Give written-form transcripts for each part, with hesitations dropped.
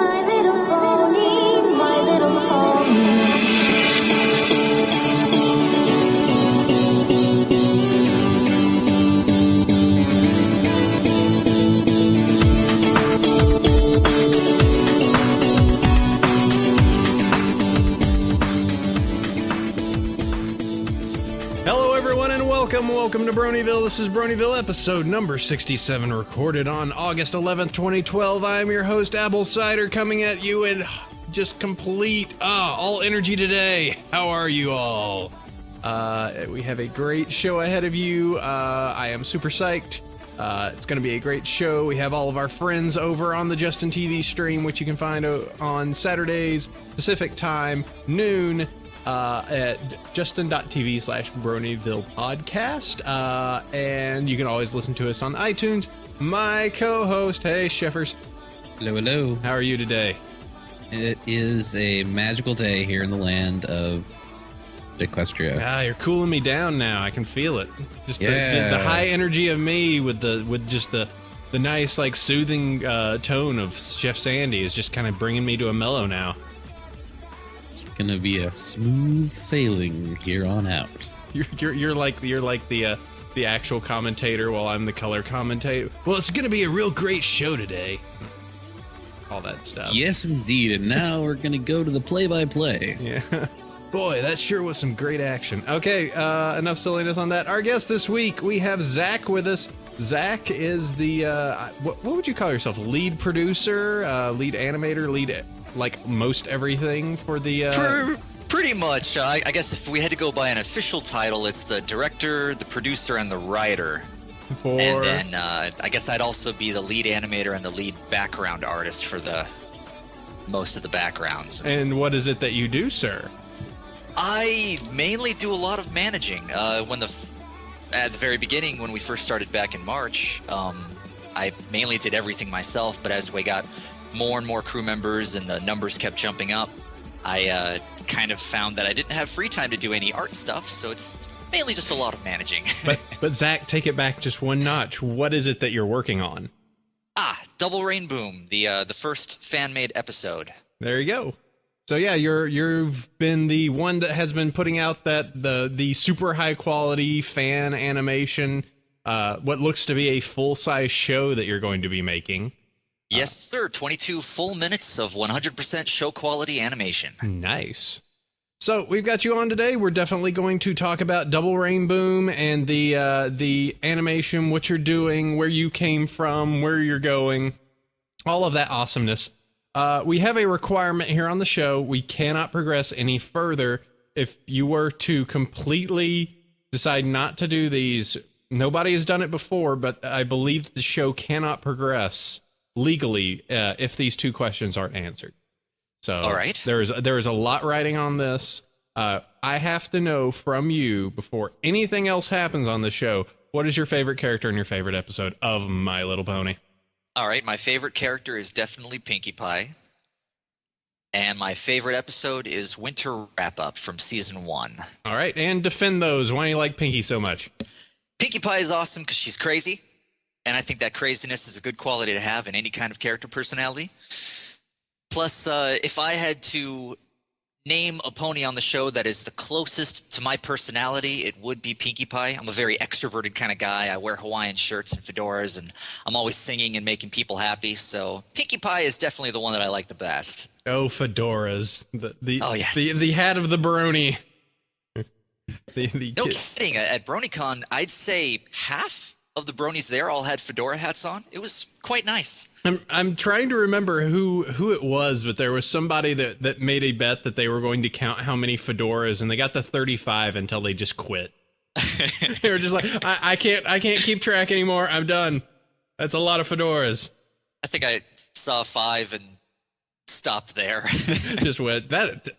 My little pony, my little pony. Hello everyone and welcome to Bronyville. This is Bronyville episode number 67, recorded on August 11th, 2012. I am your host, Cider, coming at you in just complete, all energy today. How are you all? We have a great show ahead of you. I am super psyched. It's going to be a great show. We have all of our friends over on the Justin TV stream, which you can find on Saturdays, Pacific time, noon, at justin.tv/Bronyville podcast. And you can always listen to us on iTunes. My co-host, hey, Sheffers. Hello, hello. How are you today? It is a magical day here in the land of Equestria. You're cooling me down now. I can feel it. Just the high energy of me with just the nice, like, soothing tone of Chef Sandy is just kind of bringing me to a mellow now. It's gonna be a smooth sailing here on out. You're like the actual commentator while I'm the color commentator. Well, it's gonna be a real great show today. All that stuff. Yes, indeed. And now we're gonna go to the play-by-play. Yeah. Boy, that sure was some great action. Okay, enough silliness on that. Our guest this week, we have Zach with us. Zach is the what would you call yourself? Lead producer, lead animator, lead, like, most everything for the Pretty much. I guess if we had to go by an official title, it's the director, the producer, and the writer. And then I guess I'd also be the lead animator and the lead background artist for the most of the backgrounds. And what is it that you do, sir? I mainly do a lot of managing. At the very beginning, when we first started back in March, I mainly did everything myself, but as we got more and more crew members and the numbers kept jumping up, I kind of found that I didn't have free time to do any art stuff, so it's mainly just a lot of managing. But Zach, take it back just one notch. What is it that you're working on? Double Rainboom, the first fan-made episode. There you go. So yeah, you've been the one that has been putting out the super high quality fan animation, what looks to be a full-size show that you're going to be making. Yes, sir. 22 full minutes of 100% show quality animation. Nice. So we've got you on today. We're definitely going to talk about Double Rainboom and the animation, what you're doing, where you came from, where you're going, all of that awesomeness. We have a requirement here on the show. We cannot progress any further. If you were to completely decide not to do these, nobody has done it before, but I believe the show cannot progress legally if these two questions aren't answered. So all right. there is a lot riding on this. I have to know from you before anything else happens on the show, what is your favorite character in your favorite episode of My Little Pony? All right, my favorite character is definitely Pinkie Pie. And my favorite episode is Winter Wrap-Up from Season 1. All right, and defend those. Why do you like Pinkie so much? Pinkie Pie is awesome because she's crazy. And I think that craziness is a good quality to have in any kind of character personality. Plus, if I had to name a pony on the show that is the closest to my personality, it would be Pinkie Pie. I'm a very extroverted kind of guy. I wear Hawaiian shirts and fedoras, and I'm always singing and making people happy. So Pinkie Pie is definitely the one that I like the best. Oh, fedoras. Oh, yes. The hat of the Brony. No kidding. At BronyCon, I'd say half of the bronies there all had fedora hats on. It was quite nice. I'm trying to remember who it was, but there was somebody that made a bet that they were going to count how many fedoras, and they got to 35 until they just quit. They were just like, I can't keep track anymore. I'm done. That's a lot of fedoras. I think I saw 5 and stopped there. Just went,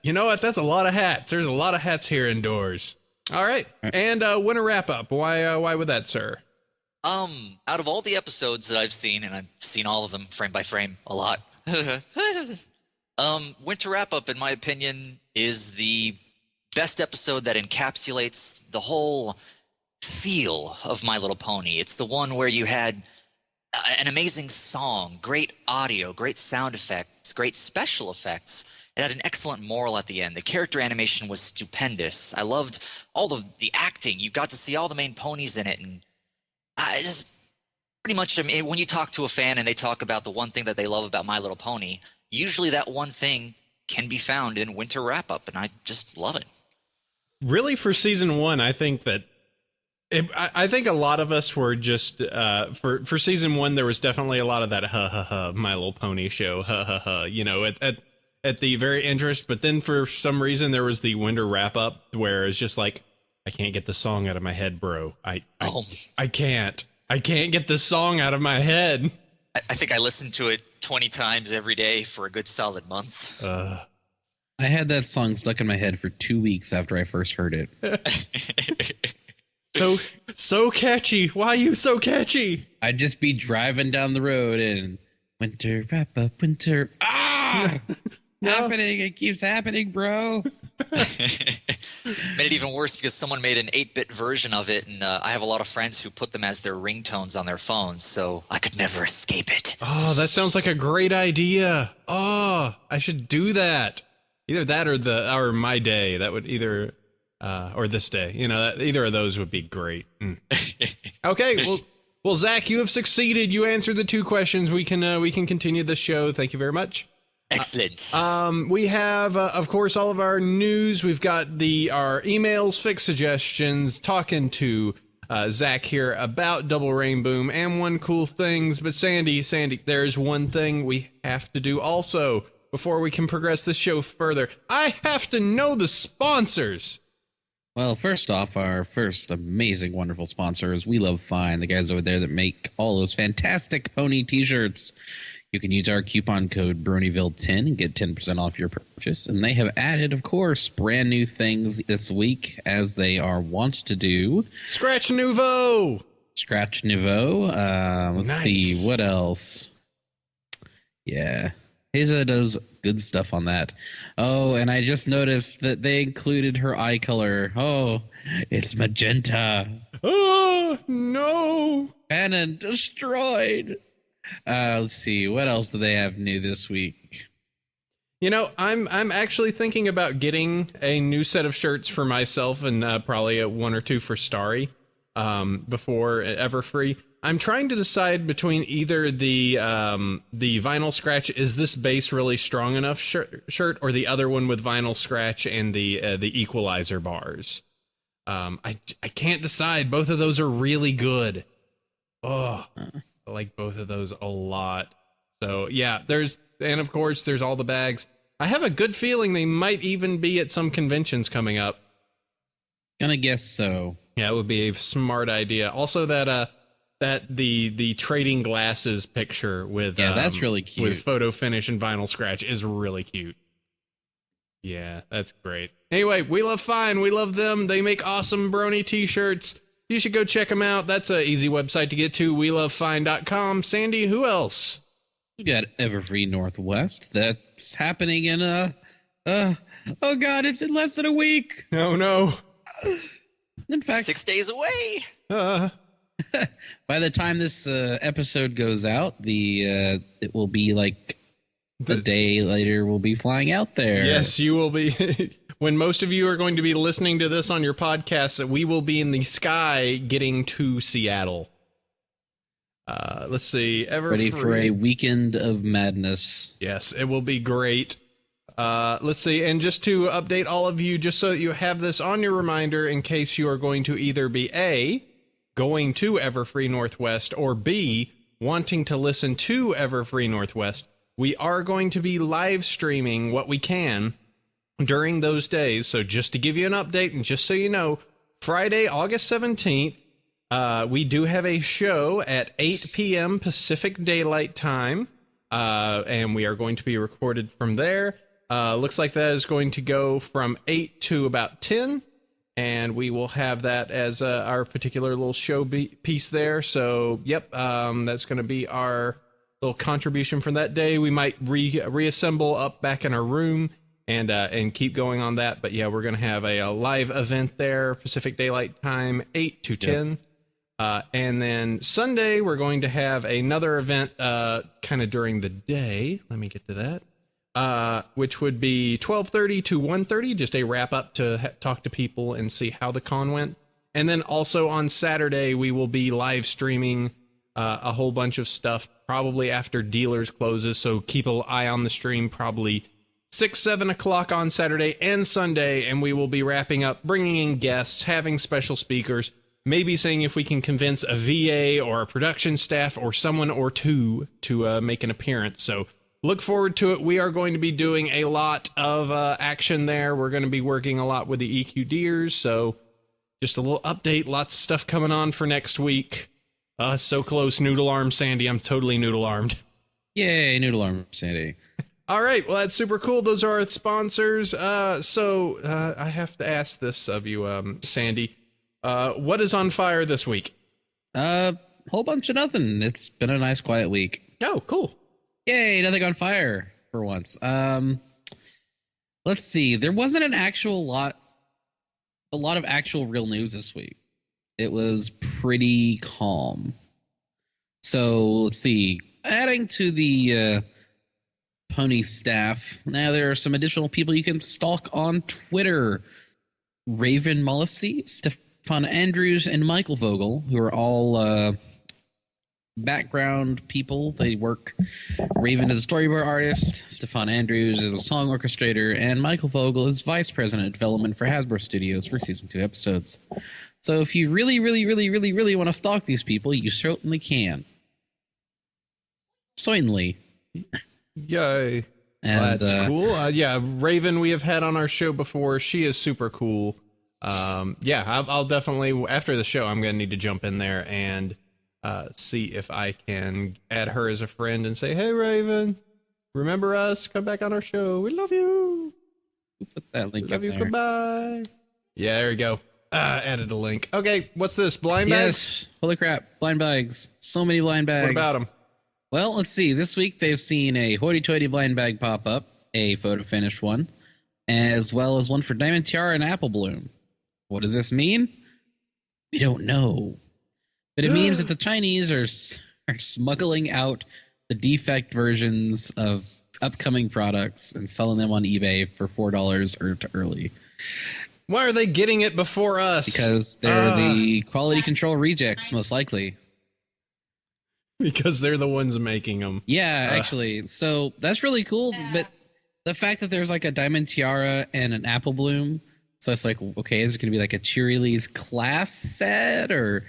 you know what? That's a lot of hats. There's a lot of hats here indoors. All right. And winter wrap up. Why would that, sir? Out of all the episodes that I've seen, and I've seen all of them frame by frame a lot, Winter Wrap-Up, in my opinion, is the best episode that encapsulates the whole feel of My Little Pony. It's the one where you had an amazing song, great audio, great sound effects, great special effects. It had an excellent moral at the end. The character animation was stupendous. I loved all the acting. You got to see all the main ponies in it, and I just pretty much. I mean, when you talk to a fan and they talk about the one thing that they love about My Little Pony, usually that one thing can be found in Winter Wrap Up, and I just love it. Really, for season 1, I think that I think a lot of us were just for season 1. There was definitely a lot of that ha ha ha My Little Pony show ha ha ha. You know, at the very interest, but then for some reason there was the Winter Wrap Up where it's just like, I can't get the song out of my head, bro. I can't get the song out of my head. I think I listened to it 20 times every day for a good solid month. I had that song stuck in my head for 2 weeks after I first heard it. So catchy. Why are you so catchy? I'd just be driving down the road and Winter Wrap Up, Winter. No. Happening. It keeps happening, bro. Made it even worse because someone made an 8-bit version of it, and I have a lot of friends who put them as their ringtones on their phones, so I could never escape it. Oh, that sounds like a great idea. Oh, I should do that. Either that or My Day. That would either or This Day. You know, either of those would be great. Okay, well, Zach, you have succeeded. You answered the 2 questions. We can continue the show. Thank you very much. Excellent. We have, of course, all of our news. We've got our emails, fix suggestions, talking to Zach here about Double Rainboom and One Cool Things. But Sandy, there's one thing we have to do also before we can progress the show further. I have to know the sponsors. Well, first off, our first amazing, wonderful sponsor is We Love Fine, the guys over there that make all those fantastic pony t-shirts. You can use our coupon code Bronyville10 and get 10% off your purchase. And they have added, of course, brand new things this week, as they are wont to do. Scratch Nouveau. Let's see, what else? Yeah. Haza does good stuff on that. Oh, and I just noticed that they included her eye color. Oh, it's magenta. Oh, no. Canon destroyed. Let's see. What else do they have new this week? You know, I'm actually thinking about getting a new set of shirts for myself and probably 1 or 2 for Starry before Everfree. I'm trying to decide between either the vinyl scratch, is this base really strong enough shirt, or the other one with vinyl scratch and the equalizer bars. I can't decide. Both of those are really good. Oh, I like both of those a lot. So yeah, and of course there's all the bags. I have a good feeling they might even be at some conventions coming up. Gonna guess so. Yeah, it would be a smart idea. Also that the trading glasses picture with that's really cute. With photo finish and vinyl scratch is really cute. Yeah, that's great. Anyway, We Love Fine. We love them. They make awesome Brony t-shirts. You should go check them out. That's an easy website to get to, welovefine.com. Sandy, who else? We got Everfree Northwest. That's happening in oh god, it's in less than a week. Oh no. In fact, 6 days away. By the time this episode goes out, it will be like the day later we'll be flying out there. Yes, you will be. When most of you are going to be listening to this on your podcast, we will be in the sky getting to Seattle. Let's see. Ready for a weekend of madness. Yes, it will be great. Let's see. And just to update all of you, just so that you have this on your reminder in case you are going to either be A, going to Everfree Northwest, or B, wanting to listen to Everfree Northwest, we are going to be live streaming what we can during those days. So just to give you an update, and just so you know, Friday, August 17th, we do have a show at 8 p.m. Pacific Daylight Time, and we are going to be recorded from there. Looks like that is going to go from 8 to about 10, and we will have that as our particular little show piece there. So, yep, that's going to be our little contribution from that day. We might reassemble up back in our room and keep going on that. But yeah, we're going to have a live event there, Pacific Daylight Time, 8 to 10. And then Sunday, we're going to have another event kind of during the day. Let me get to that. Which would be 12:30 to 1:30, just a wrap up to talk to people and see how the con went. And then also on Saturday, we will be live streaming a whole bunch of stuff, probably after Dealers closes. So keep an eye on the stream, probably 6, 7 o'clock on Saturday and Sunday. And we will be wrapping up, bringing in guests, having special speakers, maybe seeing if we can convince a VA or a production staff or someone or two to make an appearance. So look forward to it. We are going to be doing a lot of action there. We're going to be working a lot with the EQDers. So just a little update. Lots of stuff coming on for next week. So close. Noodle Arm Sandy. I'm totally noodle armed. Yay, Noodle Arm Sandy. All right. Well, that's super cool. Those are our sponsors. So I have to ask this of you, Sandy. What is on fire this week? Whole bunch of nothing. It's been a nice, quiet week. Oh, cool. Yay, nothing on fire for once. Let's see. There wasn't a lot of actual real news this week. It was pretty calm. So let's see. Adding to the Pony staff, now there are some additional people you can stalk on Twitter. Raven Mollisey, Stefan Andrews, and Michael Vogel, who are all background people. They work. Raven is a storyboard artist, Stefan Andrews is a song orchestrator, and Michael Vogel is vice president of development for Hasbro Studios for season 2 episodes. So if you really want to stalk these people, you certainly can. Certainly. Yay. And, that's cool. Yeah, Raven we have had on our show before. She is super cool. I'll definitely, after the show, I'm going to need to jump in there and see if I can add her as a friend and say, hey, Raven, remember us? Come back on our show. We love you. Put that link We love up you. there. Goodbye. Yeah, there we go. Added a link. Okay, what's this? Blind bags? Yes. Holy crap. Blind bags. So many blind bags. What about them? Well, let's see. This week they've seen a hoity-toity blind bag pop up, a photo finish one, as well as one for Diamond Tiara and Apple Bloom. What does this mean? We don't know. But it means that the Chinese are smuggling out the defect versions of upcoming products and selling them on eBay for $4 or early. Why are they getting it before us? Because they're the quality control rejects, most likely. Because they're the ones making them. Yeah, actually. So that's really cool. But the fact that there's like a Diamond Tiara and an Apple Bloom, so it's like, okay, is it going to be like a Cheerilee's class set, or,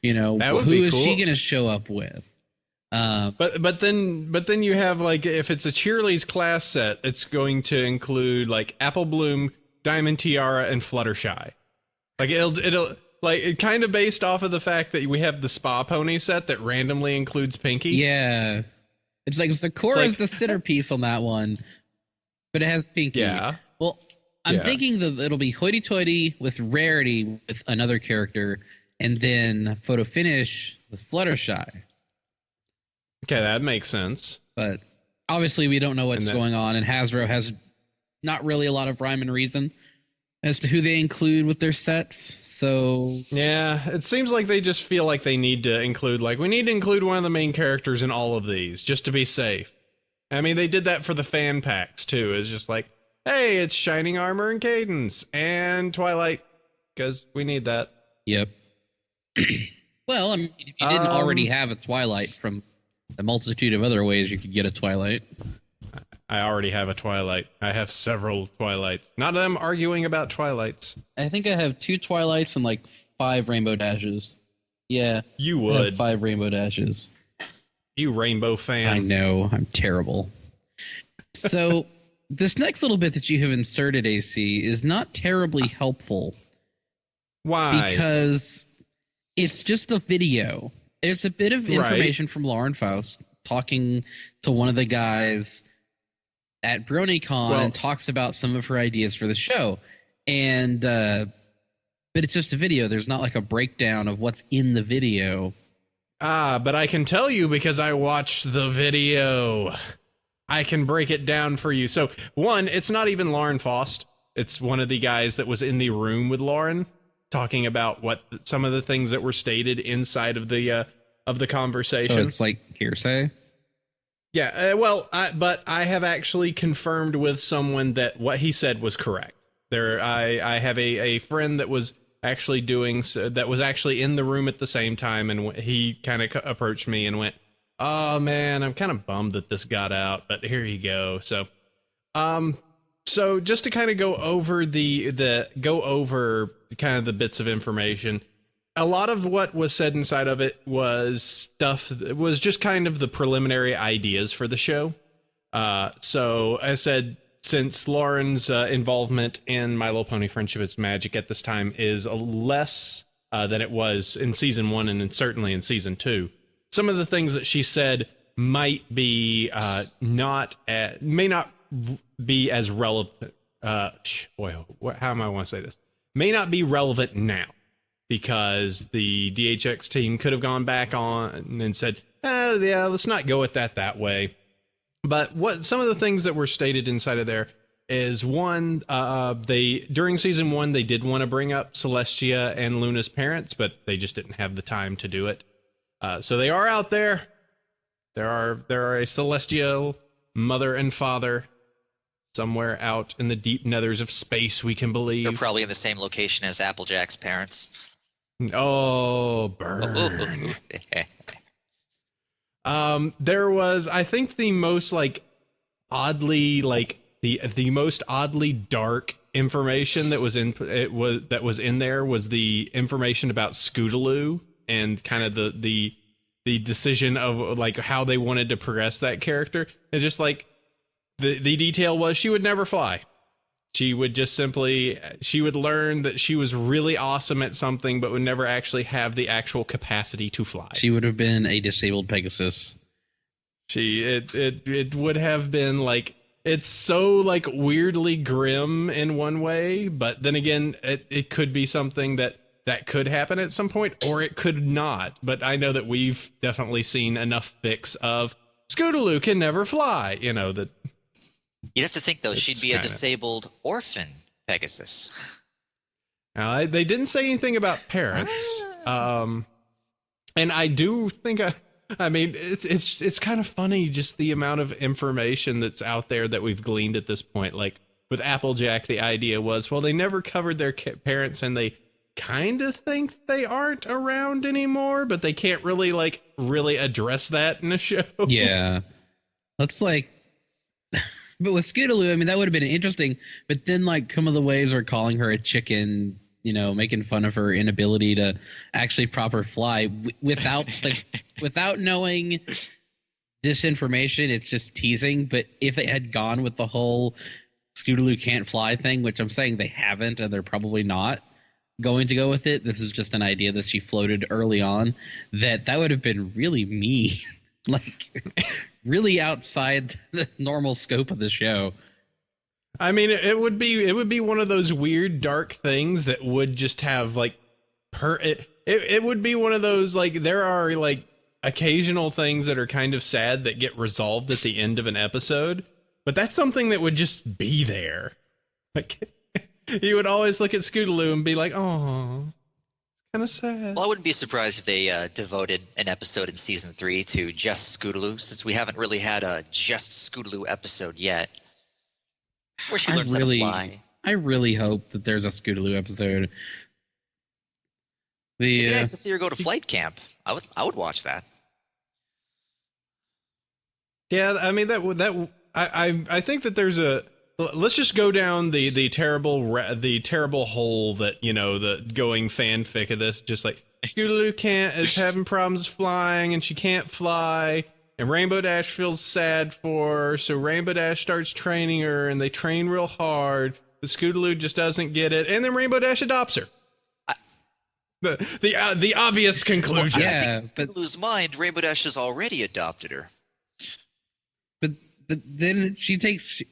you know, who is she going to show up with? But then you have, like, if it's a Cheerilee's class set, it's going to include like Apple Bloom, Diamond Tiara, and Fluttershy. Like it'll like it kind of based off of the fact that we have the Spa Pony set that randomly includes Pinky. Yeah, it's like Sakura is the centerpiece on that one, but it has Pinky. Yeah. Well, I'm thinking that it'll be hoity-toity with Rarity with another character, and then photo finish with Fluttershy. Okay, that makes sense. But obviously, we don't know what's going on, and Hasbro has not really a lot of rhyme and reason as to who they include with their sets. So yeah, it seems like they just feel like they need to include, like, we need to include one of the main characters in all of these just to be safe. I mean, they did that for the fan packs too. It's just like, hey, it's Shining Armor and Cadence and Twilight, because we need that. Yep. Well, I mean, if you didn't already have a Twilight from a multitude of other ways, you could get a Twilight. I already have a Twilight. I have several Twilights. Not them arguing about Twilights. I think I have 2 Twilights and like 5 Rainbow Dashes. Yeah. You I would. have 5 Rainbow Dashes. You Rainbow fan. I know. I'm terrible. So this next little bit that you have inserted, AC, is not terribly helpful. Why? Because it's just a video. It's a bit of information from Lauren Faust talking to one of the guys at BronyCon and talks about some of her ideas for the show. And but it's just a video. There's not like a breakdown of what's in the video. But I can tell you because I watched the video. I can break it down for you. So, 1, it's not even Lauren Faust. It's one of the guys that was in the room with Lauren. And he talks about some of her ideas for the show. And but it's just a video. There's not like a breakdown of what's in the video. But I can tell you because I watched the video. I can break it down for you. So, 1, it's not even Lauren Faust. It's one of the guys that was in the room with Lauren. talking about what some of the things that were stated inside of the conversation. So it's like hearsay. Yeah, but I have actually confirmed with someone that what he said was correct. I have a friend that was actually in the room at the same time, and he kind of approached me and went, "Oh man, I'm kind of bummed that this got out, but here you go." So just to kind of go over kind of the bits of information. A lot of what was said inside of it was just kind of the preliminary ideas for the show. So I said, since Lauren's involvement in My Little Pony Friendship is Magic at this time is less than it was in season 1 and certainly in season 2, some of the things that she said might be may not be as relevant. How am I want to say this? May not be relevant now, because the DHX team could have gone back on and said, yeah, let's not go with that way. But what some of the things that were stated inside of there is, one, during season 1, they did want to bring up Celestia and Luna's parents, but they just didn't have the time to do it. So they are out there. There are a Celestial mother and father somewhere out in the deep nethers of space, we can believe. They're probably in the same location as Applejack's parents. Oh, burn. There was, I think, the most oddly dark information that was in there was the information about Scootaloo and kind of the decision of how they wanted to progress that character. It's just the detail was she would never fly. She would learn that she was really awesome at something, but would never actually have the actual capacity to fly. She would have been a disabled Pegasus. It would have been it's so weirdly grim in one way, but then again, it could be something that could happen at some point, or it could not. But I know that we've definitely seen enough fics of Scootaloo can never fly, that. You'd have to think, though, she'd be a disabled orphan Pegasus. They didn't say anything about parents. And I do think, it's kind of funny just the amount of information that's out there that we've gleaned at this point. With Applejack, the idea was, well, they never covered their parents, and they kind of think they aren't around anymore, but they can't really, really address that in a show. Yeah. That's but with Scootaloo, that would have been interesting. But then, some of the ways we're calling her a chicken, making fun of her inability to actually proper fly without knowing this information, it's just teasing. But if they had gone with the whole Scootaloo can't fly thing, which I'm saying they haven't, and they're probably not going to go with it. This is just an idea that she floated early on. That would have been really mean. Really outside the normal scope of the show. It would be one of those weird dark things that would just have it would be one of those there are occasional things that are kind of sad that get resolved at the end of an episode, but that's something that would just be there. You would always look at Scootaloo and be like, oh, kind of sad. Well, I wouldn't be surprised if they devoted an episode in season 3 to just Scootaloo, since we haven't really had a just Scootaloo episode yet, where she learns how to fly. I really hope that there's a Scootaloo episode. It'd be nice to see her go to flight camp. I would watch that. Yeah, I think that there's a. Let's just go down the terrible hole that, the going fanfic of this, just Scootaloo is having problems flying and she can't fly, and Rainbow Dash feels sad for her, so Rainbow Dash starts training her, and they train real hard, but Scootaloo just doesn't get it, and then Rainbow Dash adopts her. The obvious conclusion. Well, I think in Scootaloo's mind, Rainbow Dash has already adopted her. But then if she takes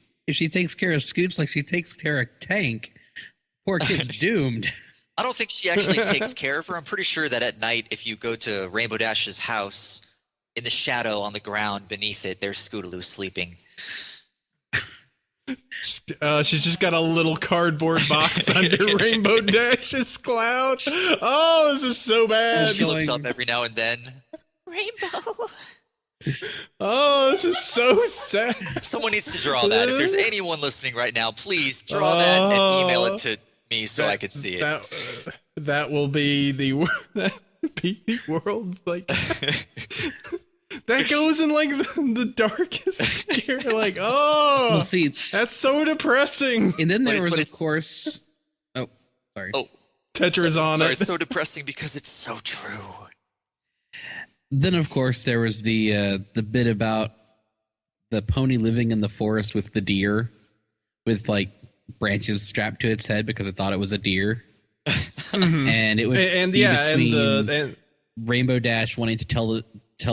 care of Scoots like she takes care of Tank, poor kid's doomed. I don't think she actually takes care of her. I'm pretty sure that at night, if you go to Rainbow Dash's house, in the shadow on the ground beneath it, there's Scootaloo sleeping. She's just got a little cardboard box under Rainbow Dash's cloud. Oh, this is so bad. She looks up every now and then. Rainbow. Oh, this is so sad. Someone needs to draw that. If there's anyone listening right now, please draw that and email it to me so I can see it. That will be the world's like. That goes in like the darkest scare. Like, oh, Well, see, that's so depressing. and then there was, but of course. Oh, sorry. Oh, Tetra's on sorry, it. it's so depressing because it's so true. Then, of course, there was the bit about the pony living in the forest with the deer, with like branches strapped to its head because it thought it was a deer, and it would between Rainbow Dash wanting to tell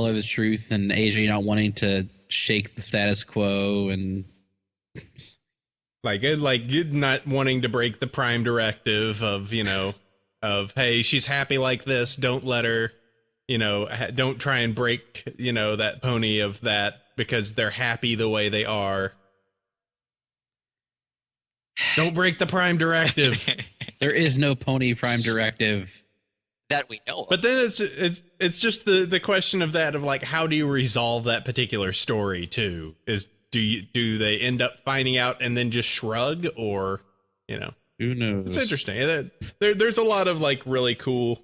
her the truth and AJ not wanting to shake the status quo and like not wanting to break the prime directive of hey, she's happy like this, don't let her, don't try and break that pony of that because they're happy the way they are. Don't break the prime directive. there is no pony prime directive That we know of. But then it's just the question of that, of like, how do you resolve that particular story too? Do they end up finding out and then just shrug, or who knows? It's interesting. There's a lot of like really cool,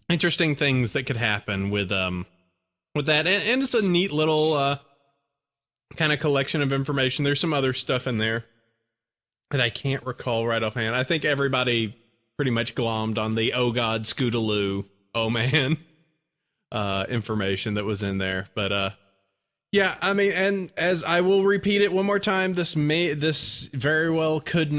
interesting things that could happen with that, and it's a neat little kind of collection of information. There's some other stuff in there that I can't recall right offhand. I think everybody pretty much glommed on the "oh god, Scootaloo, oh man" information that was in there. But yeah, I mean, and as I will repeat it one more time, this very well could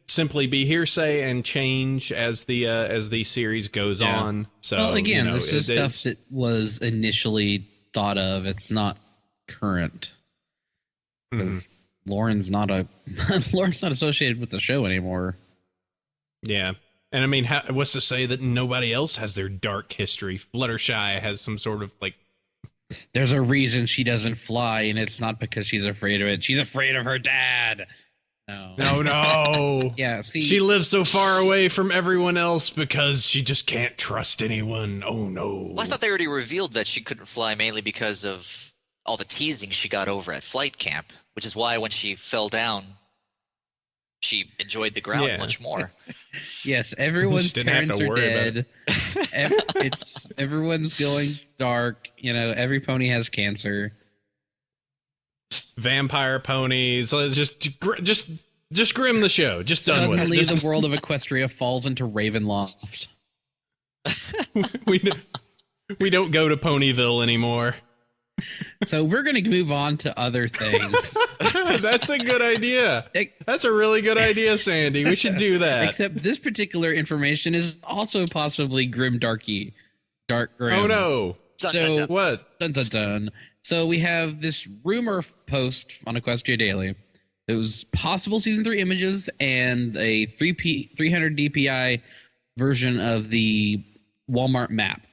simply be hearsay and change as the series goes on. So, well, again, this is stuff that was initially thought of. It's not current because Lauren's not associated with the show anymore. Yeah. And I mean, what's to say that nobody else has their dark history? Fluttershy has some sort of like. There's a reason she doesn't fly, and it's not because she's afraid of it. She's afraid of her dad. No. Yeah, see. She lives so far away from everyone else because she just can't trust anyone. Oh, no. Well, I thought they already revealed that she couldn't fly mainly because of all the teasing she got over at flight camp, which is why when she fell down, she enjoyed the ground much more. Yes, everyone's parents are dead. Everyone's going dark. Every pony has cancer. Vampire ponies. Just grim the show. Just done with it. Suddenly, the world of Equestria falls into Ravenloft. we don't go to Ponyville anymore. So we're going to move on to other things. That's a good idea. That's a really good idea, Sandy. We should do that. Except this particular information is also possibly dark grim. Oh no. So what? Dun dun dun. So we have this rumor post on Equestria Daily. It was possible season 3 images and a 300 DPI version of the Walmart map.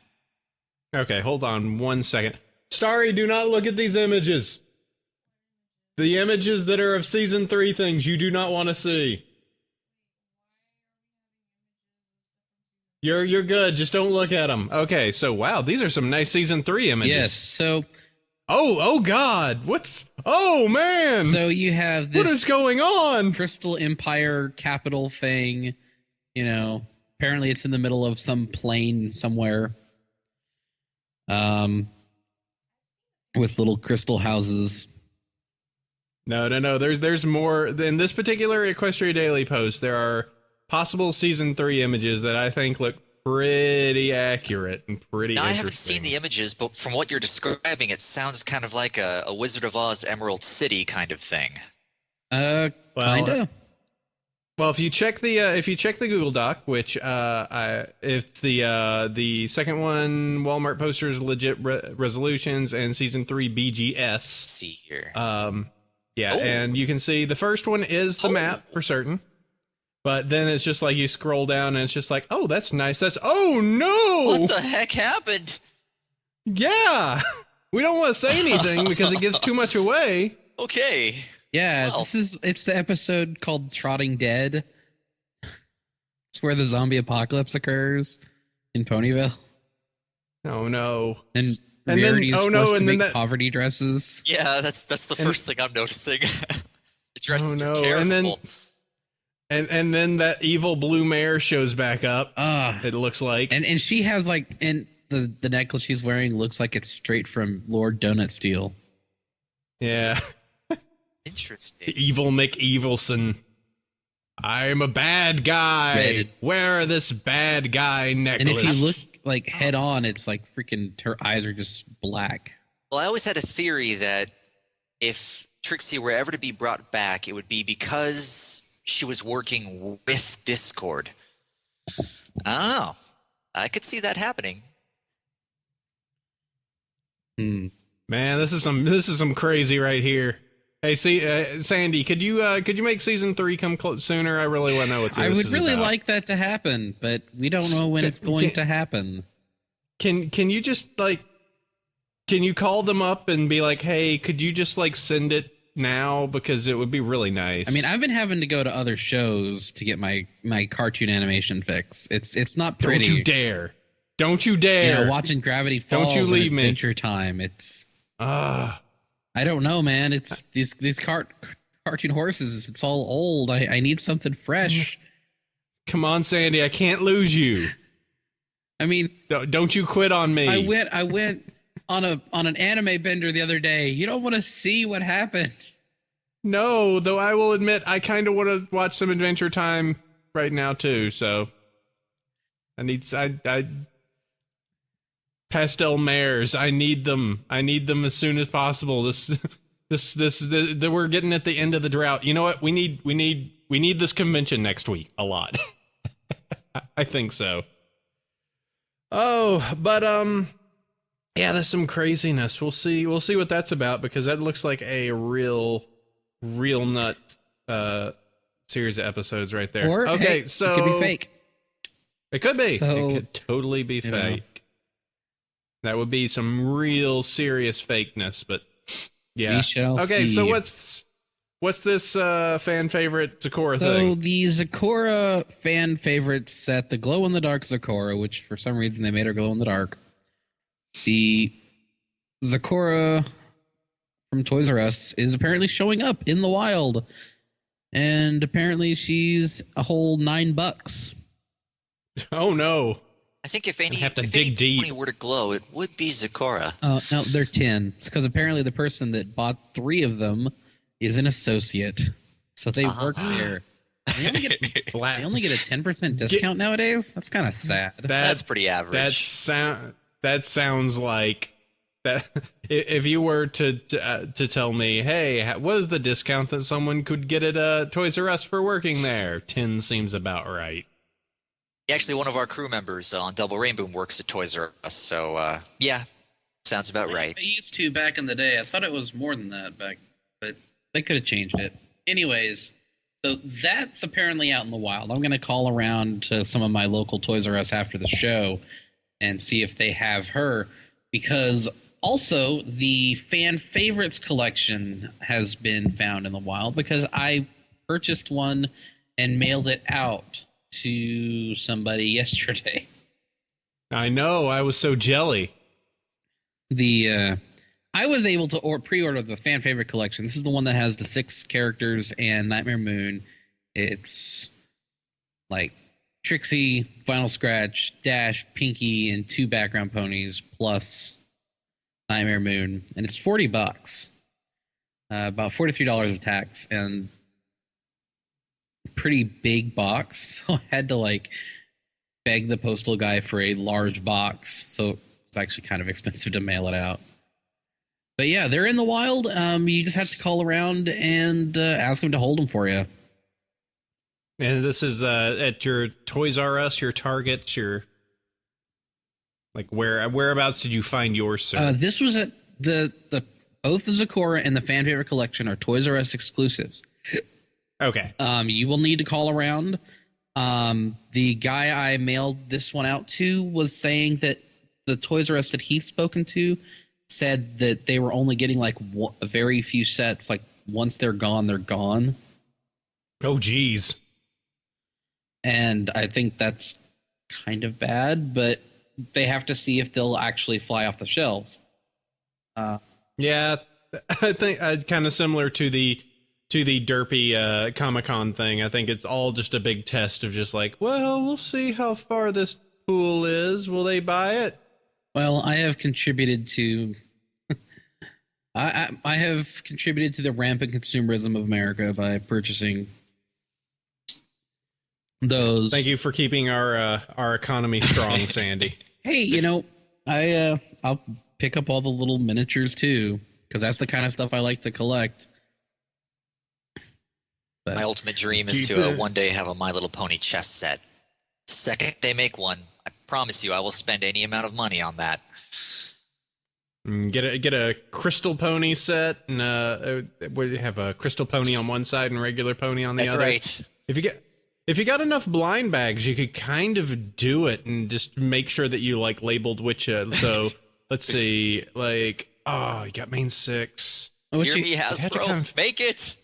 Okay, hold on 1 second. Starry, do not look at these images. The images that are of season 3 things you do not want to see. You're good. Just don't look at them. Okay, so wow, these are some nice season 3 images. Yes. So. Oh God! Oh man! So you have this. What is going on? Crystal Empire capital thing. Apparently it's in the middle of some plain somewhere. With little crystal houses. No. There's more in this particular Equestria Daily post. There are possible season 3 images that I think look pretty accurate and pretty interesting. I haven't seen the images, but from what you're describing, it sounds kind of like a Wizard of Oz Emerald City kind of thing. Kinda. Well, if you check the Google Doc, which it's the second one, Walmart posters, legit resolutions, and season 3 BGS. Let's see here. And you can see the first one is the map for certain. But then it's just like you scroll down and it's just like, oh, that's nice. Oh no! What the heck happened? Yeah, we don't want to say anything because it gives too much away. Okay. Yeah, Well. it's the episode called Trotting Dead. It's where the zombie apocalypse occurs in Ponyville. Oh no. And And then- Rarity is oh, no, forced to and then make that- poverty dresses. Yeah, that's the first thing I'm noticing. The dresses Oh, are no, terrible. and then that evil blue mare shows back up. Ah, It looks like. and she has like, and the necklace she's wearing looks like it's straight from Lord Donut Steel. Yeah. Interesting. Evil McEvilson. I'm a bad guy. Red. Wear this bad guy necklace. And if you look like head on, it's like freaking her eyes are just black. Well, I always had a theory that if Trixie were ever to be brought back, it would be because she was working with Discord. I don't know. I could see that happening. Hmm. Man, this is some crazy right here. Hey, see, Sandy, could you make season 3 come sooner? I really want to know what I this would is really about. like that to happen, but we don't know when it's going to happen. Can you just like, can you call them up and be like, hey, could you just like send it now, because it would be really nice. I mean, I've been having to go to other shows to get my cartoon animation fix. It's not pretty. Don't you dare! Don't you dare! You know, watching Gravity Falls. Don't you leave and me. Adventure Time. It's. I don't know, man. It's these cartoon horses. It's all old. I need something fresh. Come on, Sandy. I can't lose you. I mean, don't you quit on me. I went on an anime bender the other day. You don't want to see what happened. No, though I will admit I kind of want to watch some Adventure Time right now too. So I pastel mares. I need them. I need them as soon as possible. We're getting at the end of the drought. You know what? We need this convention next week a lot. I think so. Oh, but yeah, there's some craziness. We'll see what that's about, because that looks like a real nut series of episodes right there. Or okay, hey, so it could be fake. It could be. So, it could totally be you know. fake. That would be some real serious fakeness, but yeah. We shall okay, see. so what's this fan favorite Sakura So thing? the Sakura fan favorite set, the glow in the dark Sakura, which for some reason they made her glow in the dark. The Sakura from Toys R Us is apparently showing up in the wild, and apparently she's a whole $9. Oh no. I think if any dig pony were to glow, it would be Zakora. Oh no, they're 10. It's because apparently the person that bought 3 of them is an associate, so they work there. They only get a 10% discount nowadays. That's kind of sad. That's pretty average. That sounds like that. If you were to tell me, hey, what is the discount that someone could get at Toys R Us for working there? 10 seems about right. Actually, one of our crew members on Double Rainboom works at Toys R Us, so yeah, sounds about right. I used to back in the day. I thought it was more than that back, but they could have changed it. Anyways, so that's apparently out in the wild. I'm going to call around to some of my local Toys R Us after the show and see if they have her, because also the fan favorites collection has been found in the wild, because I purchased one and mailed it out to somebody yesterday. I know. I was so jelly. I was able to pre-order the fan favorite collection. This is the one that has the 6 characters and Nightmare Moon. It's like Trixie, Final Scratch, Dash, Pinky, and 2 background ponies plus Nightmare Moon, and it's $40, about $43 of tax, and pretty big box. So I had to like beg the postal guy for a large box. So it's actually kind of expensive to mail it out. But yeah, they're in the wild. You just have to call around and ask them to hold them for you. And this is at your Toys R Us, your Targets, your like whereabouts did you find yours, sir? This was at the both the Zakora and the fan favorite collection are Toys R Us exclusives. Okay. You will need to call around. The guy I mailed this one out to was saying that the Toys R Us that he's spoken to said that they were only getting like a very few sets, like once they're gone, they're gone. Oh, geez. And I think that's kind of bad, but they have to see if they'll actually fly off the shelves. Yeah, I think kind of similar to the derpy Comic-Con thing. I think it's all just a big test of just like, well, we'll see how far this pool is. Will they buy it? Well, I have contributed to I have contributed to the rampant consumerism of America by purchasing those. Thank you for keeping our economy strong, Sandy. Hey, I'll pick up all the little miniatures too, because that's the kind of stuff I like to collect. But My ultimate dream is to one day have a My Little Pony chess set. Second they make one, I promise you I will spend any amount of money on that. Get a crystal pony set, and we have a crystal pony on one side and regular pony on the That's other. right. If you got enough blind bags, you could kind of do it and just make sure that you like labeled which. So let's see, like, oh, you got main 6. Hear me, Hasbro. Make it.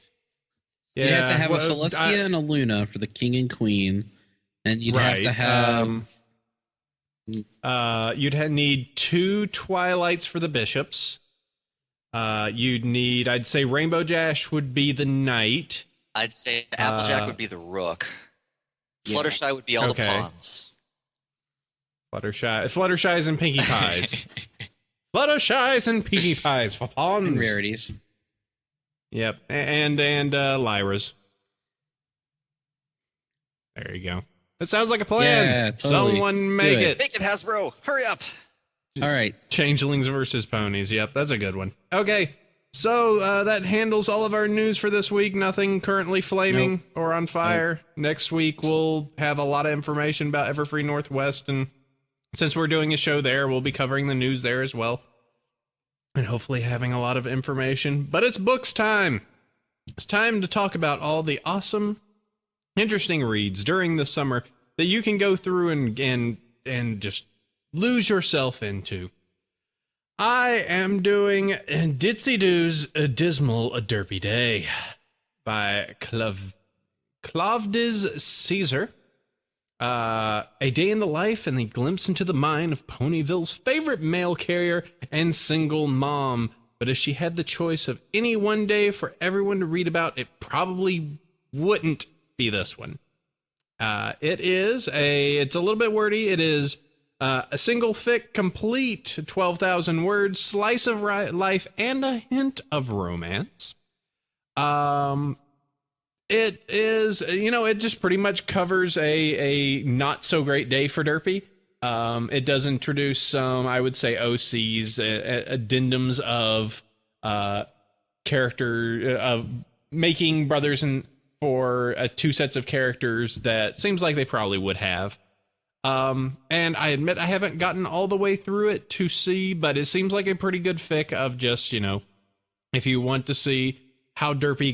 Yeah, you have to have a well, Celestia and a Luna for the king and queen, and you'd have to have. You'd need 2 Twilights for the bishops. You'd need, I'd say, Rainbow Dash would be the knight. I'd say Applejack would be the rook. Fluttershy would be all the pawns. Fluttershy's and Pinkie Pies. Fluttershy's and Pinkie Pies for pawns. And rarities. Yep, and Lyra's. There you go. That sounds like a plan. Yeah, totally. Someone make it. Make it, Hasbro. Hurry up. All right. Changelings versus ponies. Yep, that's a good one. Okay, so that handles all of our news for this week. Nothing currently flaming or on fire. Next week, we'll have a lot of information about Everfree Northwest, and since we're doing a show there, we'll be covering the news there as well, and hopefully having a lot of information. But it's books time. It's time to talk about all the awesome, interesting reads during the summer that you can go through and just lose yourself into. I am doing Ditsy Doo's Dismal A Derpy Day by Clavdiz Caesar. A day in the life and the glimpse into the mind of Ponyville's favorite mail carrier and single mom. But if she had the choice of any one day for everyone to read about, it probably wouldn't be this one. It's a little bit wordy. It is a single fic, complete 12,000 words, slice of life, and a hint of romance. It is, it just pretty much covers a not so great day for Derpy. It does introduce some, I would say, OCs, addendums of character, of making brothers and for 2 sets of characters that seems like they probably would have. And I admit I haven't gotten all the way through it to see, but it seems like a pretty good fic of just, if you want to see how Derpy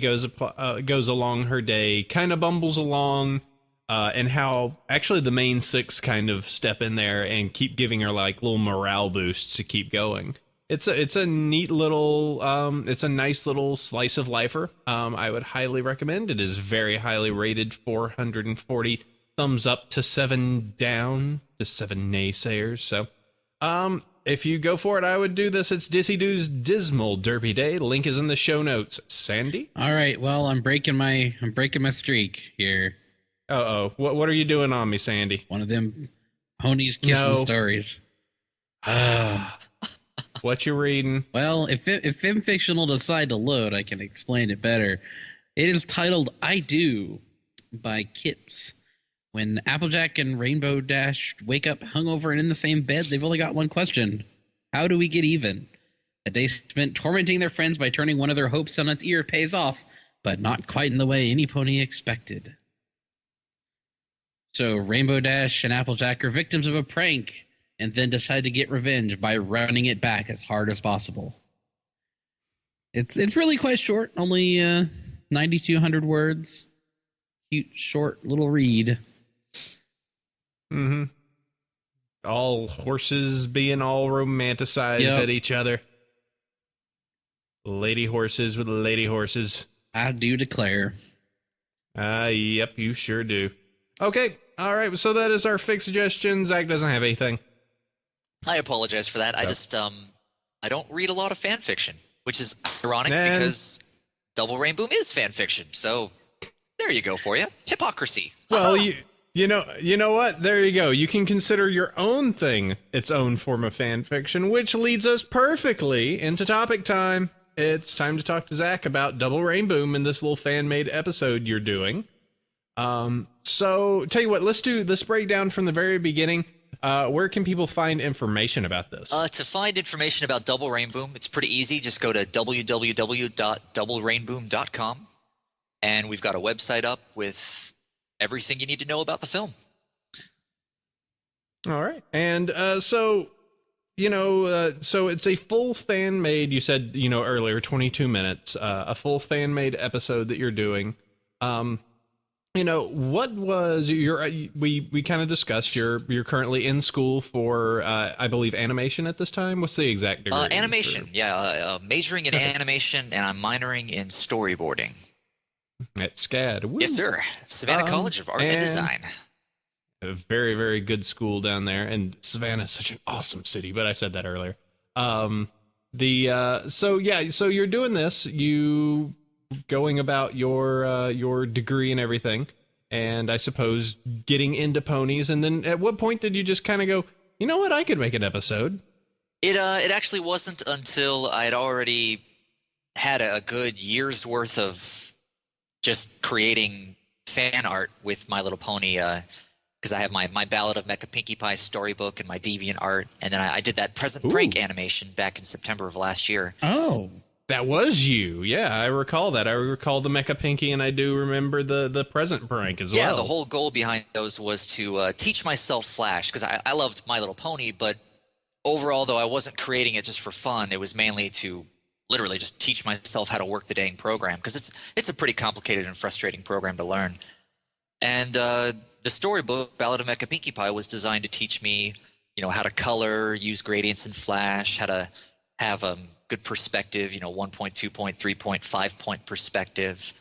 goes along her day, kind of bumbles along, and how actually the main 6 kind of step in there and keep giving her like little morale boosts to keep going. It's a neat little, it's a nice little slice of lifer. I would highly recommend. It is very highly rated, 440 thumbs up to 7 down to 7 naysayers. So, if you go for it, I would do this. It's Ditsy Doo's Dismal Derpy Day. Link is in the show notes. Sandy? All right. Well, I'm breaking my streak here. Uh-oh. What are you doing on me, Sandy? One of them ponies kissing stories. What you reading? Well, if FimFiction will decide to load, I can explain it better. It is titled I Do by Kits. When Applejack and Rainbow Dash wake up hungover and in the same bed, they've only got one question. How do we get even? A day spent tormenting their friends by turning one of their hopes on its ear pays off, but not quite in the way any pony expected. So Rainbow Dash and Applejack are victims of a prank and then decide to get revenge by running it back as hard as possible. It's really quite short, only 9,200 words. Cute, short little read. Mm-hmm. All horses being all romanticized at each other. Lady horses with lady horses. I do declare. Yep, you sure do. Okay, all right, so that is our fix suggestion. Zach doesn't have anything. I apologize for that. I just I don't read a lot of fan fiction, which is ironic Man. because Double Rainboom is fan fiction. So there you go for you. Hypocrisy. Well, you know what? There you go. You can consider your own thing its own form of fan fiction, which leads us perfectly into topic time. It's time to talk to Zach about Double Rainboom in this little fan-made episode you're doing. So tell you what, let's break down from the very beginning. Where can people find information about this? To find information about Double Rainboom, it's pretty easy. Just go to www.doublerainboom.com, and we've got a website up with everything you need to know about the film. All right. And so it's a full fan-made, you said, earlier, 22 minutes, a full fan-made episode that you're doing. What was we kind of discussed you're currently in school for, I believe, animation at this time. What's the exact degree? Animation. Majoring in animation, and I'm minoring in storyboarding. At SCAD. Woo. Yes, sir. Savannah College of Art and Design. A very, very good school down there, and Savannah is such an awesome city. But I said that earlier. So you're doing this. You going about your degree and everything, and I suppose getting into ponies. And then at what point did you just kind of go, you know what, I could make an episode? It actually wasn't until I had already had a good year's worth of just creating fan art with My Little Pony, because I have my Ballad of Mecha Pinkie Pie storybook and my Deviant art, and then I did that Present Break animation back in September of last year. Oh, that was you. Yeah, I recall that. I recall the Mecha Pinkie, and I do remember the Present Prank as well. Yeah, the whole goal behind those was to teach myself Flash, because I loved My Little Pony, but overall, though I wasn't creating it just for fun, it was mainly to literally just teach myself how to work the dang program, because it's a pretty complicated and frustrating program to learn. And the storybook, Ballad of Mecha Pinkie Pie, was designed to teach me, how to color, use gradients in Flash, how to have good perspective, 1 point, 2 point, 3 point, 5 point perspective,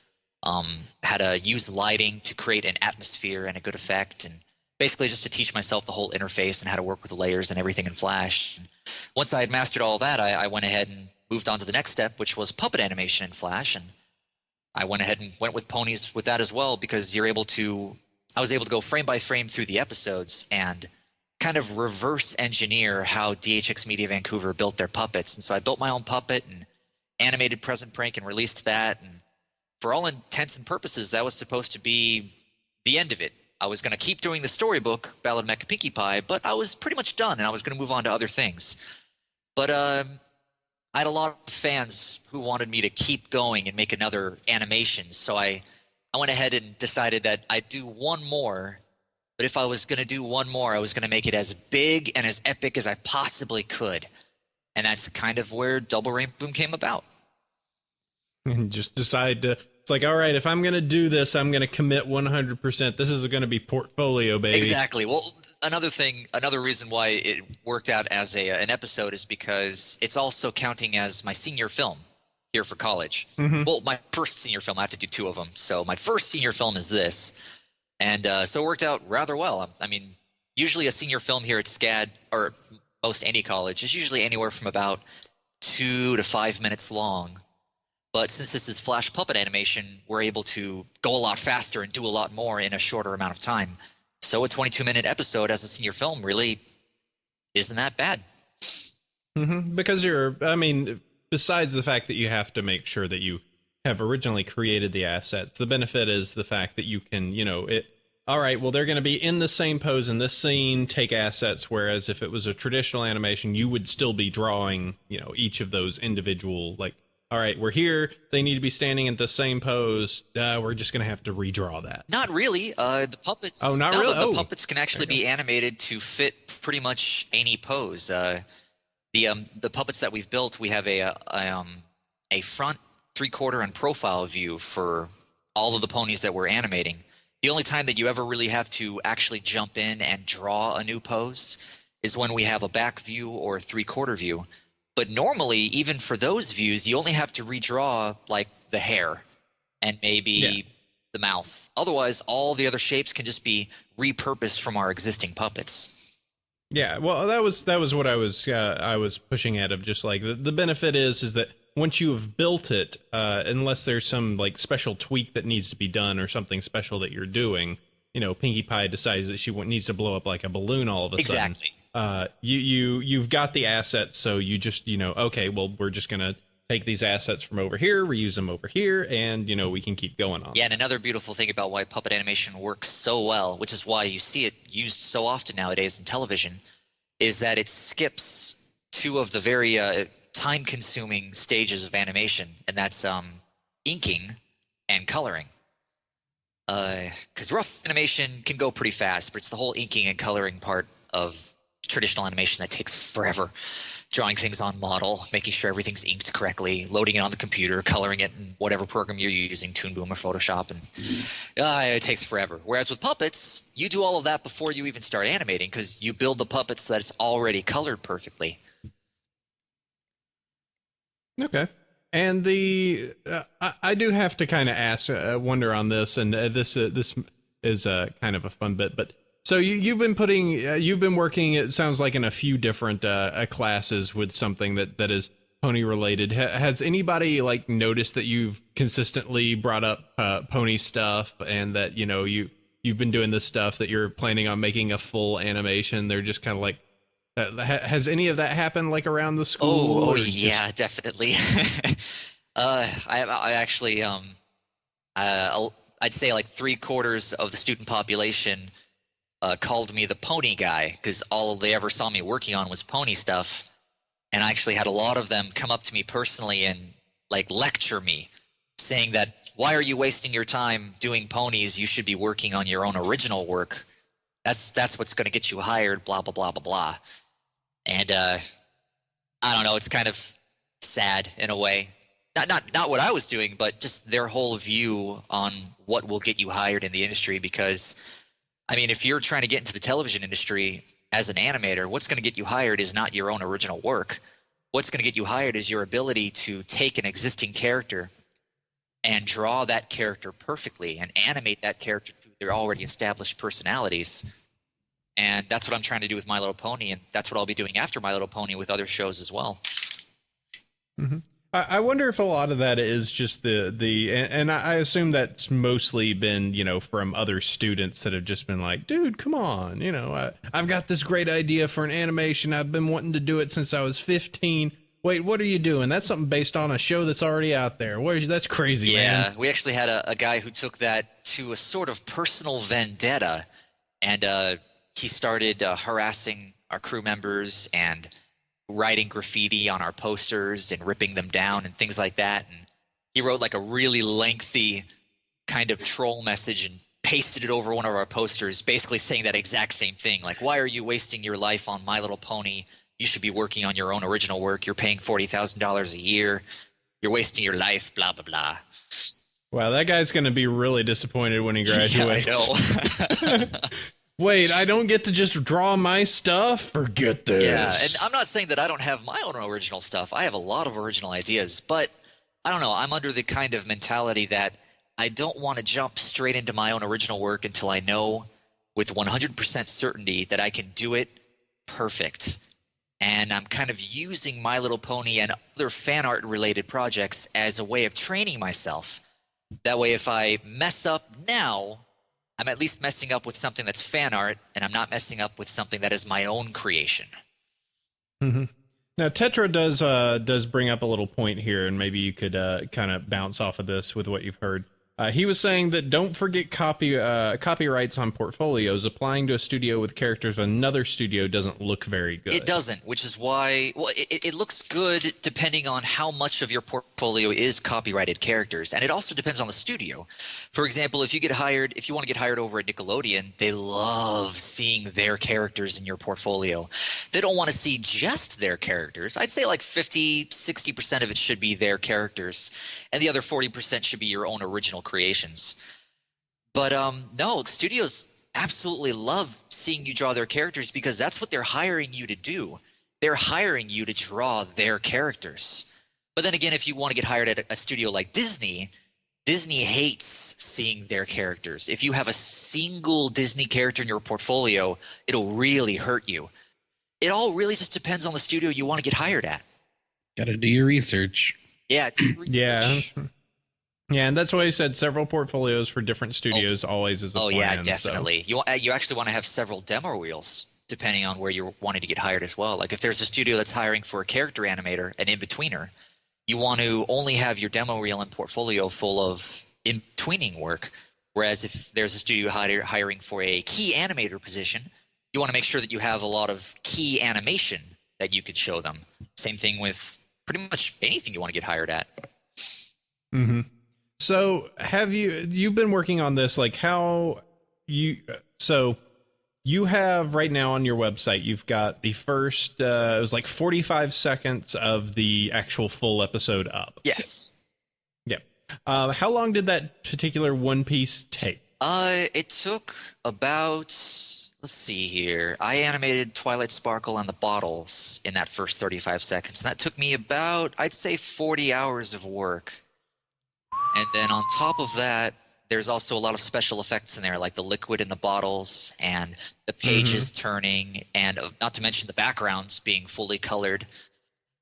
how to use lighting to create an atmosphere and a good effect, and basically just to teach myself the whole interface and how to work with the layers and everything in Flash. And once I had mastered all that, I went ahead and moved on to the next step, which was puppet animation in Flash, and I went ahead and went with ponies with that as well, because I was able to go frame by frame through the episodes and kind of reverse engineer how DHX Media Vancouver built their puppets. And so I built my own puppet and animated Present Prank and released that. And for all intents and purposes, that was supposed to be the end of it. I was going to keep doing the storybook, Ballad of Mecha Pinkie Pie, but I was pretty much done, and I was going to move on to other things. But I had a lot of fans who wanted me to keep going and make another animation. So I went ahead and decided that I'd do one more. But if I was going to do one more, I was going to make it as big and as epic as I possibly could. And that's kind of where Double Rainboom came about. And just decide to, it's like, all right, if I'm going to do this, I'm going to commit 100%. This is going to be portfolio, baby. Exactly. Well, another reason why it worked out as an episode is because it's also counting as my senior film here for college. Mm-hmm. Well, my first senior film, I have to do 2 of them. So my first senior film is this. And so it worked out rather well. I mean, usually a senior film here at SCAD, or most any college, is usually anywhere from about 2 to 5 minutes long. But since this is Flash puppet animation, we're able to go a lot faster and do a lot more in a shorter amount of time. So a 22-minute episode as a senior film really isn't that bad. Mm-hmm. Because besides the fact that you have to make sure that you have originally created the assets, the benefit is the fact that you can, all right, well, they're going to be in the same pose in this scene, take assets, whereas if it was a traditional animation, you would still be drawing, each of those individual, like, all right, we're here, they need to be standing in the same pose, we're just going to have to redraw that. Not really. The puppets... Oh, not really? The puppets can actually be animated to fit pretty much any pose. The puppets that we've built, we have a front, 3/4, and profile view for all of the ponies that we're animating. The only time that you ever really have to actually jump in and draw a new pose is when we have a back view or 3/4 view. But normally, even for those views, you only have to redraw like the hair and maybe the mouth. Otherwise, all the other shapes can just be repurposed from our existing puppets. Yeah, well, that was what I was pushing at, of just like the benefit is that once you have built it, unless there's some like special tweak that needs to be done or something special that you're doing, you know, Pinkie Pie decides that she needs to blow up like a balloon all of a sudden. You've got the assets, so you just, you know, okay, well, we're just gonna take these assets from over here, reuse them over here, and, you know, we can keep going on. Yeah, and another beautiful thing about why puppet animation works so well, which is why you see it used so often nowadays in television, is that it skips two of the very time-consuming stages of animation, and that's inking and coloring. Because rough animation can go pretty fast, but it's the whole inking and coloring part of traditional animation that takes forever. Drawing things on model, making sure everything's inked correctly, loading it on the computer, coloring it in whatever program you're using, Toon Boom or Photoshop, and it takes forever. Whereas with puppets, you do all of that before you even start animating, because you build the puppets so that it's already colored perfectly. Okay. And I do have to kind of ask, wonder on this, and this is kind of a fun bit, but so you've been working, it sounds like, in a few different classes with something that is pony related. Has anybody like noticed that you've consistently brought up pony stuff, and that, you know, you've been doing this stuff that you're planning on making a full animation? They're just kind of like, has any of that happened like around the school? Oh yeah, definitely. I actually I'd say like 3/4 of the student population called me the pony guy, because all they ever saw me working on was pony stuff. And I actually had a lot of them come up to me personally and like lecture me, saying that, why are you wasting your time doing ponies? You should be working on your own original work. That's what's going to get you hired, blah, blah, blah, blah, blah. And I don't know, it's kind of sad in a way. Not what I was doing, but just their whole view on what will get you hired in the industry. Because I mean, if you're trying to get into the television industry as an animator, what's going to get you hired is not your own original work. What's going to get you hired is your ability to take an existing character and draw that character perfectly and animate that character through their already established personalities. And that's what I'm trying to do with My Little Pony, and that's what I'll be doing after My Little Pony with other shows as well. Mm-hmm. I wonder if a lot of that is just and I assume that's mostly been, you know, from other students that have just been like, dude, come on, you know, I've got this great idea for an animation. I've been wanting to do it since I was 15. Wait, what are you doing? That's something based on a show that's already out there. That's crazy, man. Yeah, we actually had a guy who took that to a sort of personal vendetta, and he started harassing our crew members and writing graffiti on our posters and ripping them down and things like that. And he wrote like a really lengthy kind of troll message and pasted it over one of our posters, basically saying that exact same thing. Like, why are you wasting your life on My Little Pony? You should be working on your own original work. You're paying $40,000 a year. You're wasting your life, blah, blah, blah. Wow, that guy's going to be really disappointed when he graduates. Yeah, I know. Wait, I don't get to just draw my stuff? Forget this. Yeah, and I'm not saying that I don't have my own original stuff. I have a lot of original ideas, but I don't know. I'm under the kind of mentality that I don't want to jump straight into my own original work until I know with 100% certainty that I can do it perfect. And I'm kind of using My Little Pony and other fan art related projects as a way of training myself. That way, if I mess up now, I'm at least messing up with something that's fan art, and I'm not messing up with something that is my own creation. Mm-hmm. Now, Tetra does bring up a little point here, and maybe you could kind of bounce off of this with what you've heard. He was saying that don't forget copyrights on portfolios. Applying to a studio with characters of another studio doesn't look very good. It doesn't, which is why, well, it looks good depending on how much of your portfolio is copyrighted characters. And it also depends on the studio. For example, if you want to get hired over at Nickelodeon, they love seeing their characters in your portfolio. They don't want to see just their characters. I'd say like 50-60% of it should be their characters, and the other 40% should be your own original creations. But no, studios absolutely love seeing you draw their characters because that's what they're hiring you to do. they're hiring you to draw their characters. But then again, if you want to get hired at a studio like Disney, Disney hates seeing their characters. If you have a single Disney character in your portfolio, it'll really hurt you. It all really just depends on the studio you want to get hired at. Got to do your research. Yeah. Do your research. Yeah, and that's why I said several portfolios for different studios always is a plan. Yeah, definitely. So. You actually want to have several demo reels depending on where you're wanting to get hired as well. Like if there's a studio that's hiring for a character animator, an in-betweener, you want to only have your demo reel and portfolio full of in-betweening work. Whereas if there's a studio hiring for a key animator position, you want to make sure that you have a lot of key animation that you could show them. Same thing with pretty much anything you want to get hired at. Mm-hmm. So you've been working on this, like so you have right now on your website, you've got the first, it was like 45 seconds of the actual full episode up. Yes. Yep. How long did that particular one piece take? It took about, let's see here. I animated Twilight Sparkle and the bottles in that first 35 seconds. And that took me about, I'd say 40 hours of work. And then on top of that, there's also a lot of special effects in there, like the liquid in the bottles and the pages turning, and not to mention the backgrounds being fully colored.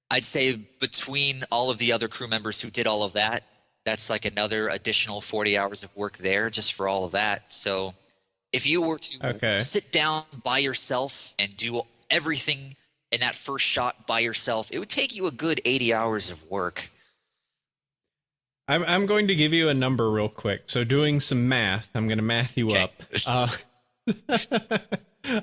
I'd say between all of the other crew members who did all of that, that's like another additional 40 hours of work there just for all of that. So if you were to sit down by yourself and do everything in that first shot by yourself, it would take you a good 80 hours of work. I'm going to give you a number real quick. So doing some math, I'm going to math you up.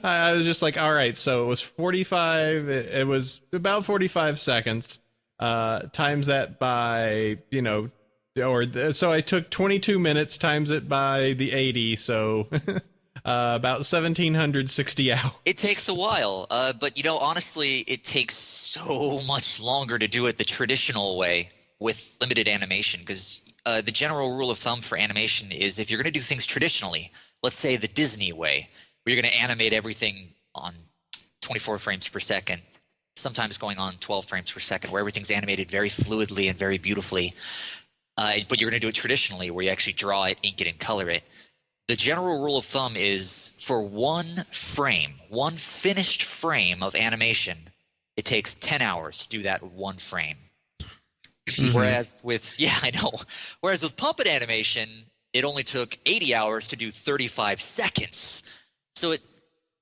I was just like, all right, so it was 45. It was about 45 seconds. Times that by, so I took 22 minutes, times it by the 80. So about 1,760 hours. It takes a while. But, honestly, it takes so much longer to do it the traditional way with limited animation, because the general rule of thumb for animation is if you're going to do things traditionally, let's say the Disney way, where you're going to animate everything on 24 frames per second, sometimes going on 12 frames per second, where everything's animated very fluidly and very beautifully, but you're going to do it traditionally, where you actually draw it, ink it, and color it. The general rule of thumb is for one finished frame of animation, it takes 10 hours to do that one frame. Whereas with puppet animation, it only took 80 hours to do 35 seconds. So it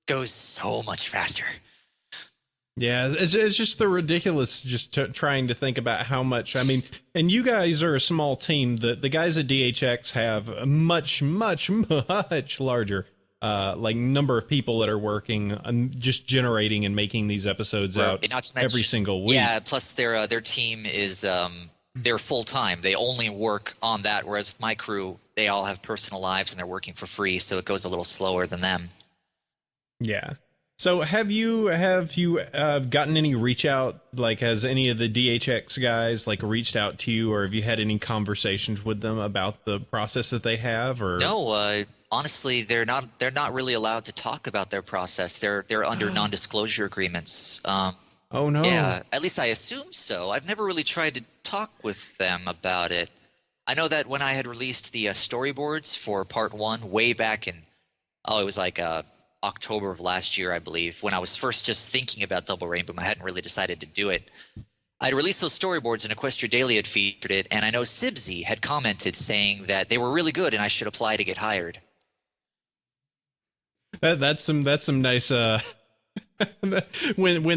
goes so much faster. Yeah, it's just the ridiculous trying to think about how much. I mean, and you guys are a small team. The guys at DHX have a much larger number of people that are working on just generating and making these episodes out every single week. Yeah, plus their team is they're full time. They only work on that, whereas with my crew, they all have personal lives and they're working for free, so it goes a little slower than them. Yeah. So have you gotten any reach out? Like, has any of the DHX guys reached out to you, or have you had any conversations with them about the process that they have? Or no, honestly, they're not really allowed to talk about their process. They're under non-disclosure agreements. Oh no. Yeah, at least I assume so. I've never really tried to talk with them about it. I know that when I had released the storyboards for part 1 way back in, it was October of last year, I believe, when I was first just thinking about Double Rainboom. I hadn't really decided to do it. I'd released those storyboards and Equestria Daily had featured it, and I know Sibsy had commented saying that they were really good and I should apply to get hired. That's some nice when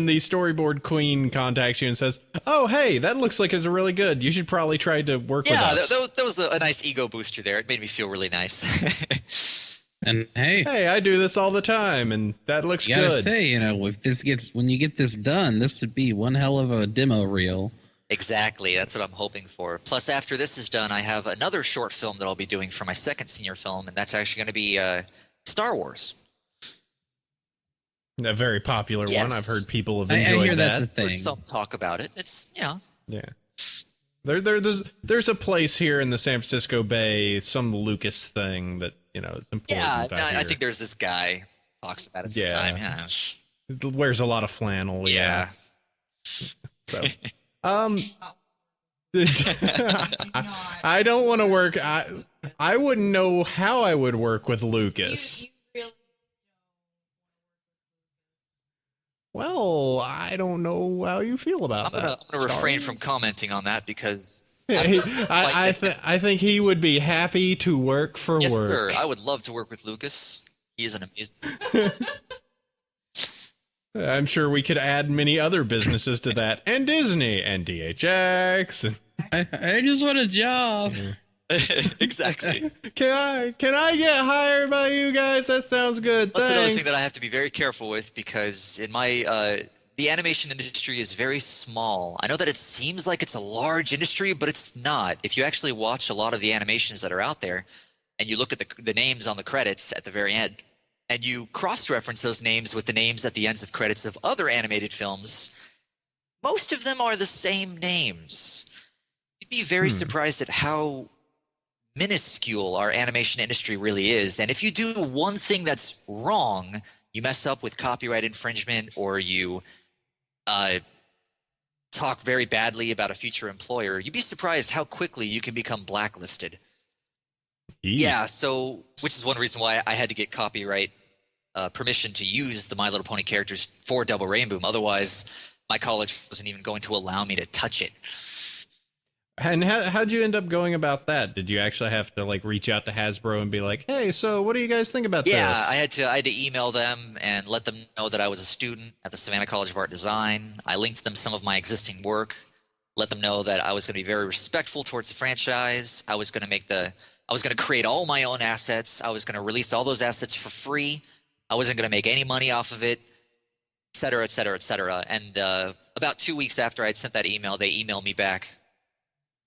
the storyboard queen contacts you and says, "Oh, hey, that looks like it's really good. You should probably try to work with us." Yeah, that was a nice ego booster there. It made me feel really nice. And hey, I do this all the time, and that looks good. You gotta say, when you get this done, this would be one hell of a demo reel. Exactly, that's what I'm hoping for. Plus, after this is done, I have another short film that I'll be doing for my second senior film, and that's actually going to be Star Wars. A very popular one. I've heard people have enjoyed I hear that. That's the thing. Heard some talk about it. It's Yeah. There's a place here in the San Francisco Bay, some Lucas thing that is important. Yeah, I think there's this guy talks about it sometime. Yeah. Wears a lot of flannel. Yeah. So, um, I don't want to work. I wouldn't know how I would work with Lucas. You really Well, I don't know how you feel about I'm that. gonna refrain from commenting on that because I think he would be happy to work for yes, work. sir. I would love to work with Lucas. He is an amazing. I'm sure we could add many other businesses to that, and Disney, and DHX. And I just want a job. Exactly. can I get hired by you guys? That sounds good. That's another Thanks. thing that I have to be very careful with because in my the animation industry is very small. I know that it seems like it's a large industry, but it's not. If you actually watch a lot of the animations that are out there, and you look at the names on the credits at the very end, and you cross-reference those names with the names at the ends of credits of other animated films, most of them are the same names. You'd be very surprised at how minuscule our animation industry really is. And if you do one thing that's wrong, you mess up with copyright infringement or you talk very badly about a future employer, you'd be surprised how quickly you can become blacklisted. Yeah, so which is one reason why I had to get copyright permission to use the My Little Pony characters for Double Rainboom. Otherwise, my college wasn't even going to allow me to touch it. And how'd you end up going about that? Did you actually have to like reach out to Hasbro and be like, "Hey, so what do you guys think about this?" Yeah, I had to email them and let them know that I was a student at the Savannah College of Art and Design. I linked them some of my existing work, let them know that I was going to be very respectful towards the franchise. I was going to create all my own assets. I was going to release all those assets for free. I wasn't going to make any money off of it, et cetera, et cetera, et cetera. And about 2 weeks after I'd sent that email, they emailed me back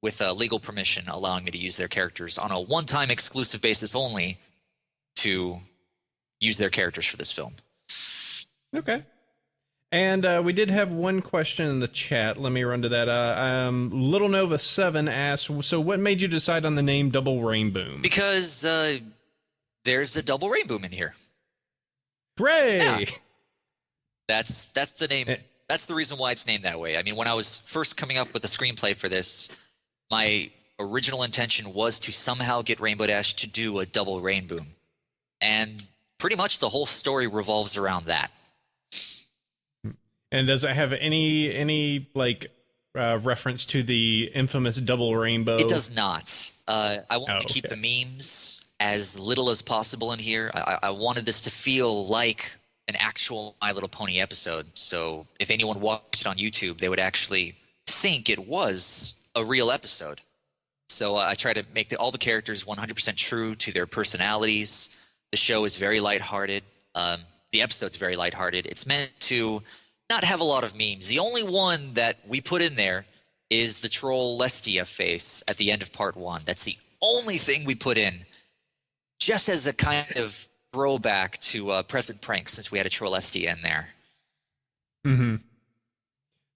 with legal permission allowing me to use their characters on a one-time exclusive basis only to use their characters for this film. Okay. And we did have one question in the chat. Let me run to that. Little Nova 7 asks, so what made you decide on the name Double Rainboom? Because there's a double Rainboom in here. Hooray! Yeah. That's the name. That's the reason why it's named that way. I mean, when I was first coming up with the screenplay for this, my original intention was to somehow get Rainbow Dash to do a double Rainboom. And pretty much the whole story revolves around that. And does it have any like reference to the infamous double rainbow? It does not. I wanted to keep the memes as little as possible in here. I wanted this to feel like an actual My Little Pony episode. So if anyone watched it on YouTube, they would actually think it was a real episode. So I try to make all the characters 100% true to their personalities. The show is very lighthearted. The episode's very lighthearted. It's meant to not have a lot of memes. The only one that we put in there is the troll Celestia face at the end of part 1. That's the only thing we put in, just as a kind of throwback to present pranks, since we had a troll Celestia in there. Mm-hmm.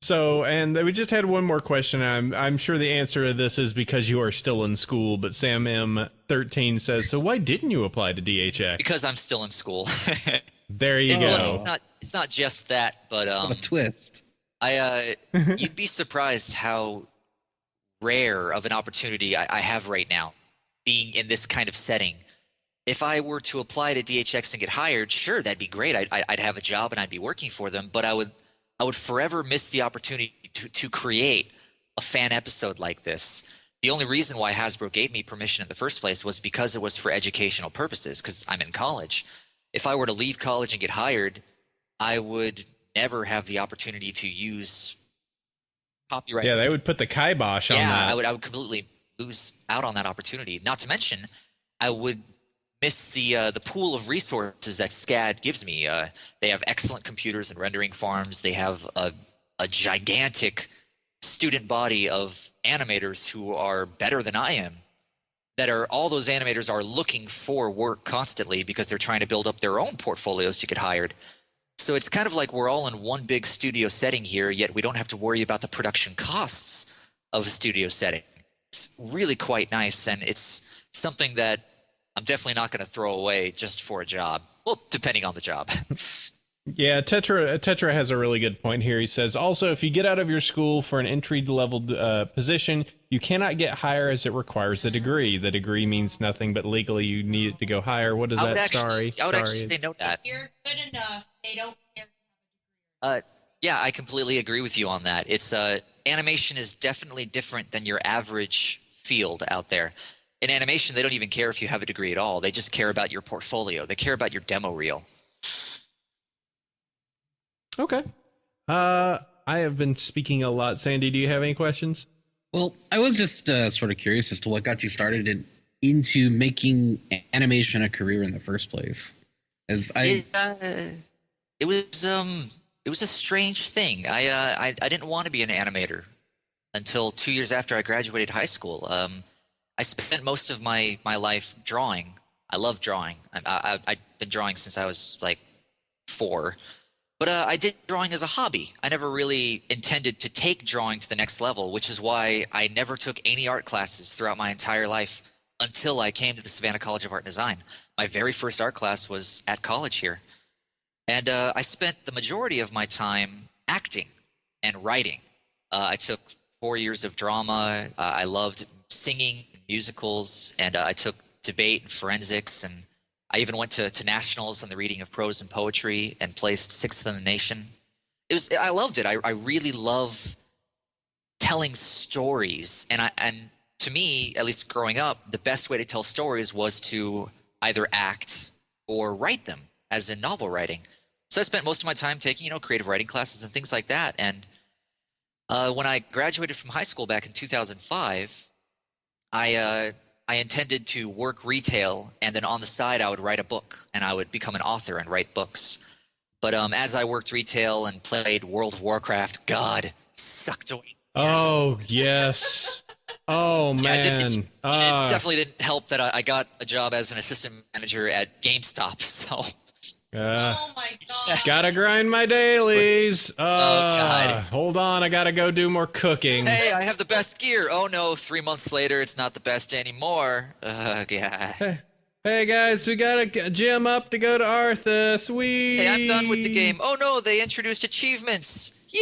So, and we just had one more question. I'm sure the answer to this is because you are still in school, but Sam M13 says, so why didn't you apply to DHX? Because I'm still in school. There you go. It's not just that, but What a twist. You'd be surprised how rare of an opportunity I have right now, being in this kind of setting. If I were to apply to DHX and get hired, sure, that'd be great. I'd have a job and I'd be working for them, but I would forever miss the opportunity to create a fan episode like this. The only reason why Hasbro gave me permission in the first place was because it was for educational purposes, because I'm in college. If I were to leave college and get hired, I would never have the opportunity to use copyright. Yeah, they would put the kibosh on that. I would completely lose out on that opportunity. Not to mention, I would miss the pool of resources that SCAD gives me. They have excellent computers and rendering farms. They have a gigantic student body of animators who are better than I am. All those animators are looking for work constantly because they're trying to build up their own portfolios to get hired. So it's kind of like we're all in one big studio setting here, yet we don't have to worry about the production costs of a studio setting. It's really quite nice, and it's something that I'm definitely not going to throw away just for a job. Well, depending on the job. Yeah, Tetra has a really good point here. He says, also, if you get out of your school for an entry-level position, you cannot get higher as it requires a degree. The degree means nothing, but legally you need it to go higher. What is I would that? actually, Sorry. I would actually say no that. If you're good enough, they don't care. Yeah, I completely agree with you on that. It's animation is definitely different than your average field out there. In animation, they don't even care if you have a degree at all. They just care about your portfolio. They care about your demo reel. Okay. I have been speaking a lot. Sandy, do you have any questions? Well, I was just sort of curious as to what got you started into making animation a career in the first place. As It was a strange thing. I didn't want to be an animator until 2 years after I graduated high school. I spent most of my life drawing. I love drawing. I've been drawing since I was like 4. But I did drawing as a hobby. I never really intended to take drawing to the next level, which is why I never took any art classes throughout my entire life until I came to the Savannah College of Art and Design. My very first art class was at college here. And I spent the majority of my time acting and writing. I took 4 years of drama. I loved singing, musicals, and I took debate and forensics, and I even went to nationals on the reading of prose and poetry and placed 6th in the nation. I loved it. I really love telling stories, and to me, at least growing up, the best way to tell stories was to either act or write them, as in novel writing. So I spent most of my time taking, creative writing classes and things like that. And when I graduated from high school back in 2005, I intended to work retail, and then on the side I would write a book, and I would become an author and write books. But as I worked retail and played World of Warcraft, God, sucked away. Oh, yes. Oh, man. It definitely didn't help that I got a job as an assistant manager at GameStop. So Oh my god. gotta grind my dailies. God. Hold on, I gotta go do more cooking. hey, I have the best gear. Oh no, 3 months later, it's not the best anymore. God. Hey guys, we got a gym up to go to Arthas. Hey, I'm done with the game. Oh no, they introduced achievements. Yeah,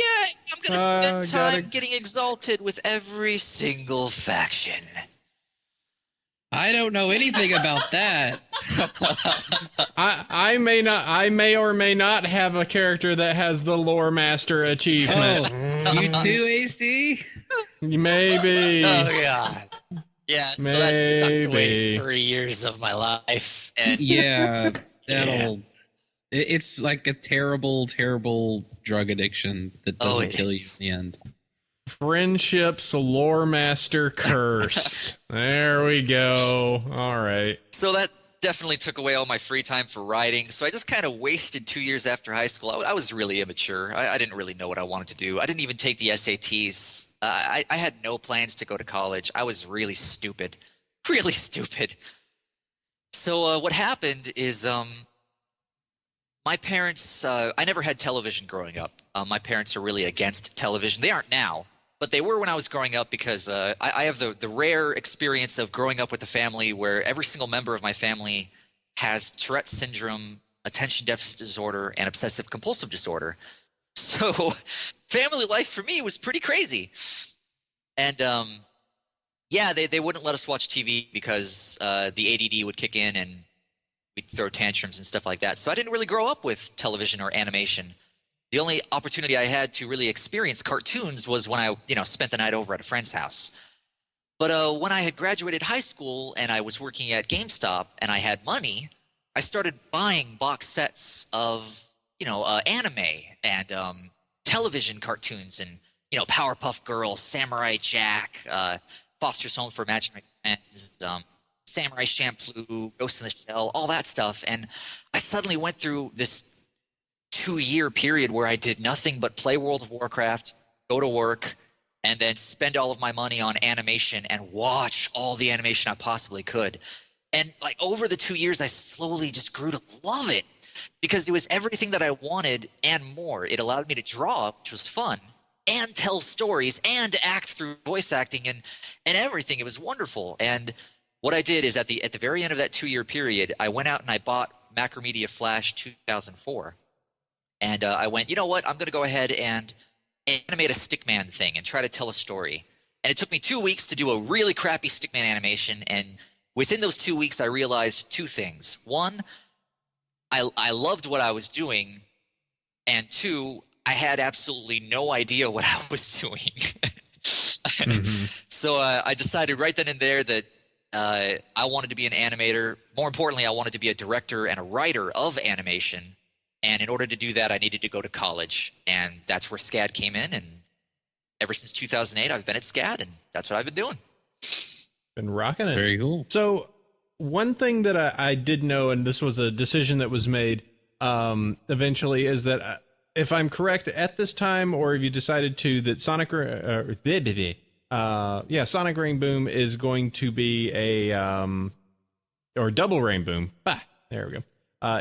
I'm gonna spend time getting exalted with every single faction. I don't know anything about that. I may or may not have a character that has the lore master achievement. Oh, you too, AC? Maybe. Oh god. Yeah, so that sucked away 3 years of my life. And Yeah, it's like a terrible, terrible drug addiction that doesn't kill you in the end. Friendship's lore master curse. There we go. All right. so that definitely took away all my free time for writing. So I just kind of wasted 2 years after high school. I was really immature. I didn't really know what I wanted to do. I didn't even take the SATs. I had no plans to go to college. I was really stupid. Really stupid. So what happened is my parents, I never had television growing up. My parents are really against television. They aren't now, but they were when I was growing up because I have the rare experience of growing up with a family where every single member of my family has Tourette's syndrome, attention deficit disorder, and obsessive compulsive disorder. So family life for me was pretty crazy. And yeah, they wouldn't let us watch TV because the ADD would kick in and we'd throw tantrums and stuff like that. So I didn't really grow up with television or animation. The only opportunity I had to really experience cartoons was when I, spent the night over at a friend's house. But when I had graduated high school and I was working at GameStop and I had money, I started buying box sets of, anime and television cartoons and, Powerpuff Girls, Samurai Jack, Foster's Home for Imaginary Friends, Samurai Champloo, Ghost in the Shell, all that stuff. And I suddenly went through this 2-year period where I did nothing but play World of Warcraft, go to work, and then spend all of my money on animation and watch all the animation I possibly could. And over the 2 years, I slowly just grew to love it because it was everything that I wanted and more. It allowed me to draw, which was fun, and tell stories and act through voice acting and everything. It was wonderful. And what I did is at the very end of that 2-year period, I went out and I bought Macromedia Flash 2004. And I went, you know what? I'm going to go ahead and animate a stickman thing and try to tell a story. And it took me 2 weeks to do a really crappy stickman animation. And within those 2 weeks, I realized two things. One, I loved what I was doing. And two, I had absolutely no idea what I was doing. So I decided right then and there that I wanted to be an animator. More importantly, I wanted to be a director and a writer of animation. And in order to do that, I needed to go to college. And that's where SCAD came in. And ever since 2008, I've been at SCAD, and that's what I've been doing. Been rocking it. Very cool. So one thing that I did know, and this was a decision that was made eventually, is that if I'm correct at this time, or if you decided to, that Sonic Rainboom is going to be a or double Rainboom. There we go.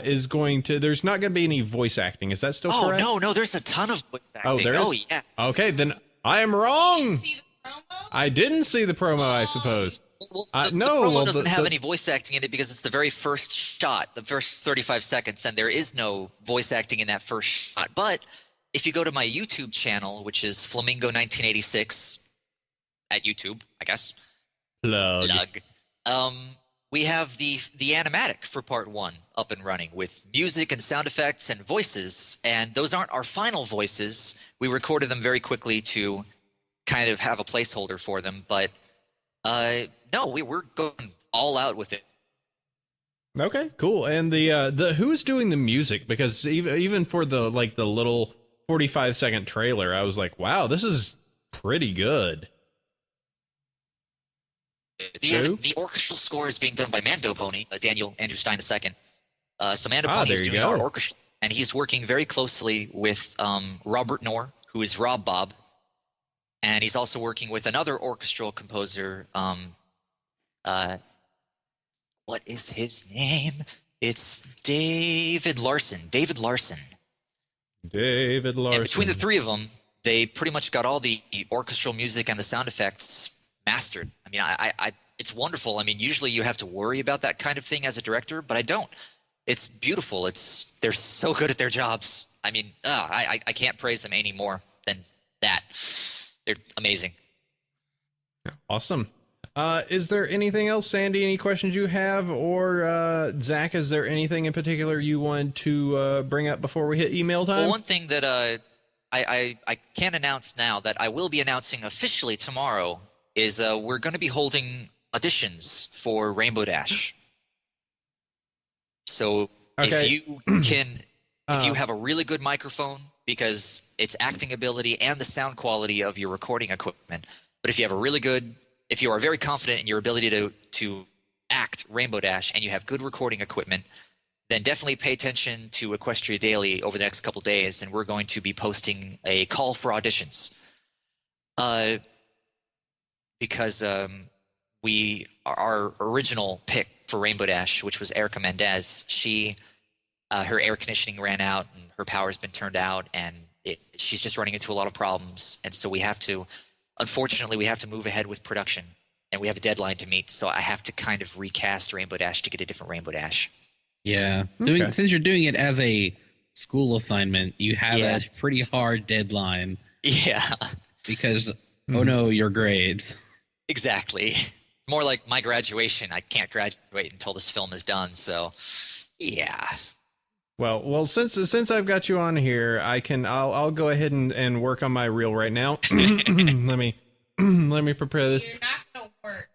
Is going to. There's not going to be any voice acting. Is that still correct? Oh no, there's a ton of voice acting. Oh, there is? Oh yeah. Okay, then I am wrong. See the promo? I didn't see the promo, I suppose. Well, the no, promo well, doesn't have any voice acting in it because it's the very first shot, the first 35 seconds, and there is no voice acting in that first shot. But if you go to my YouTube channel, which is Flamingo1986 at YouTube, I guess. Plug. We have the animatic for part 1 up and running with music and sound effects and voices, and those aren't our final voices. We recorded them very quickly to kind of have a placeholder for them, but no, we're going all out with it. Okay, cool. And the who's doing the music? Because even for the little 45-second trailer, I was like, wow, this is pretty good. The orchestral score is being done by Mando Pony, Daniel Andrew Stein II. So Mando Pony is doing our orchestra, and he's working very closely with Robert Knorr, who is Rob Bob, and he's also working with another orchestral composer. What is his name? It's David Larson. And between the three of them, they pretty much got all the orchestral music and the sound effects mastered. I mean, I it's wonderful. I mean, usually you have to worry about that kind of thing as a director, but I don't. It's beautiful. They're so good at their jobs. I mean, I can't praise them any more than that. They're amazing. Awesome. Is there anything else, Sandy? Any questions you have, or Zach? Is there anything in particular you want to bring up before we hit email time? Well, one thing that I can announce now that I will be announcing officially tomorrow is we're going to be holding auditions for Rainbow Dash. So if you have a really good microphone, because it's acting ability and the sound quality of your recording equipment, but if you are very confident in your ability to act Rainbow Dash and you have good recording equipment, then definitely pay attention to Equestria Daily over the next couple days, and we're going to be posting a call for auditions. Because our original pick for Rainbow Dash, which was Erica Mendez, her air conditioning ran out and her power's been turned out, and she's just running into a lot of problems, and so unfortunately we have to move ahead with production, and we have a deadline to meet, so I have to kind of recast Rainbow Dash to get a different Rainbow Dash. Yeah. Since you're doing it as a school assignment, you have a pretty hard deadline. Yeah. Because, oh no, your grades. Exactly. More like my graduation. I can't graduate until this film is done, so yeah. Well, since I've got you on here, I'll go ahead and work on my reel right now. let me prepare this. You're not gonna work.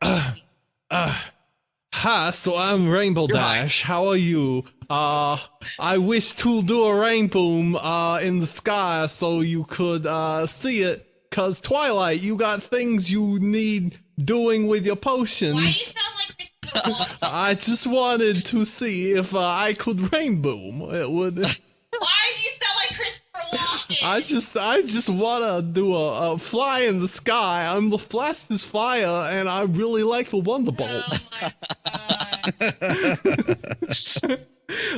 Hi, so I'm Rainbow Dash. How are you? I wish to do a rainboom in the sky so you could see it. Cause Twilight, you got things you need doing with your potions. Why do you sound like Christopher Walken? I just wanted to see if I could rainboom. It would. Why do you sound like Christopher Walken? I just wanna do a fly in the sky. I'm the fastest flyer, and I really like the Wonderbolts. Oh my god.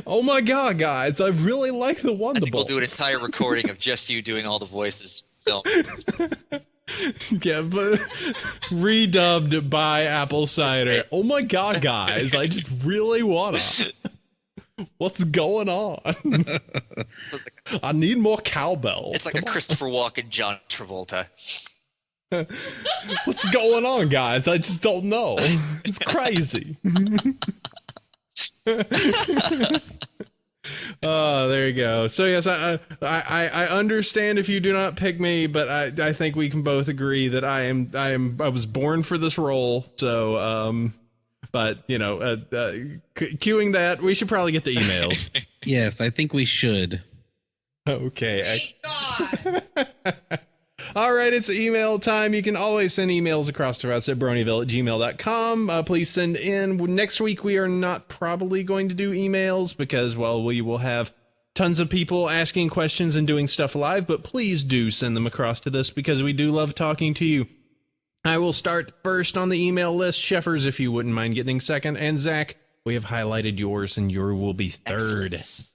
Oh my god, guys! I really like the Wonderbolts. I think we'll do an entire recording of just you doing all the voices. Film. Yeah, but redubbed by Apple Cider. Oh my god, guys! I just really wanna. What's going on? So it's like, I need more cowbell. it's like a Christopher Walken, John Travolta. What's going on, guys? I just don't know. It's crazy. Oh, there you go. So yes, I understand if you do not pick me, but I think we can both agree that I was born for this role. So but you know, queuing that, we should probably get the emails. Yes, I think we should. Okay. Thank God. All right, it's email time. You can always send emails across to us at bronyville@gmail.com. Please send in. Next week, we are not probably going to do emails because, well, we will have tons of people asking questions and doing stuff live, but please do send them across to this because we do love talking to you. I will start first on the email list. Sheffers, if you wouldn't mind getting second. And Zach, we have highlighted yours and your will be third. Excellent.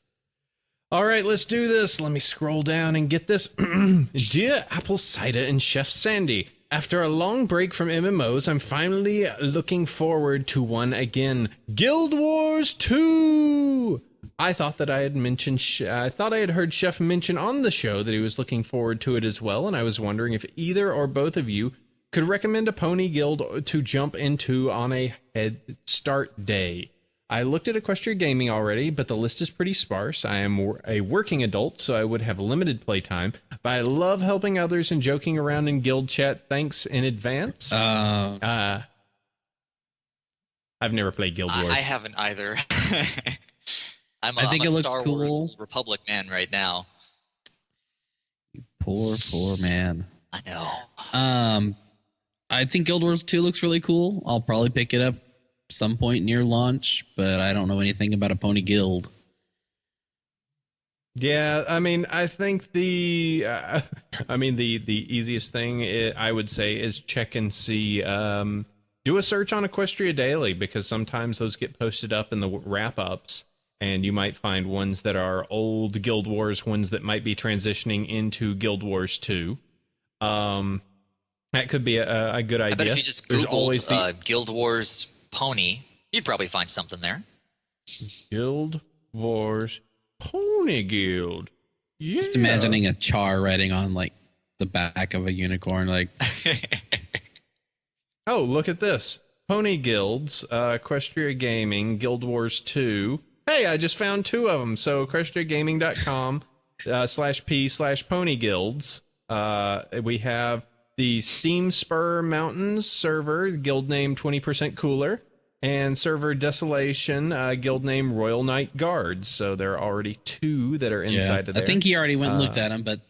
All right, let's do this. Let me scroll down and get this. Dear Apple Cider and Chef Sandy, after a long break from MMOs, I'm finally looking forward to one again. Guild Wars 2! I thought that I had mentioned, I thought I had heard Chef mention on the show that he was looking forward to it as well, and I was wondering if either or both of you could recommend a pony guild to jump into on a head start day. I looked at Equestria Gaming already, but the list is pretty sparse. I am a working adult, so I would have limited playtime, but I love helping others and joking around in guild chat. Thanks in advance. I've never played Guild Wars. I haven't either. I'm I think a it looks Star cool. Wars Republic man right now. Poor man. I know. I think Guild Wars 2 looks really cool. I'll probably pick it up some point near launch, but I don't know anything about a pony guild. Yeah, I mean, I think the easiest thing I would say is check and see, do a search on Equestria Daily, because sometimes those get posted up in the wrap-ups, and you might find ones that are old Guild Wars, ones that might be transitioning into Guild Wars 2. That could be a good idea. I bet if you just Googled Guild Wars Pony, you'd probably find something there. Guild Wars Pony Guild. Yeah. Just imagining a Char riding on like the back of a unicorn, like. Oh, look at this. Pony Guilds, Equestria Gaming, Guild Wars 2. Hey, I just found two of them. So equestriagaming.com /p/pony guilds. We have the Steam Spur Mountains server, guild name 20% Cooler, and server Desolation, guild name Royal Knight Guards. So there are already two that are inside of there. I think he already went and looked at them, but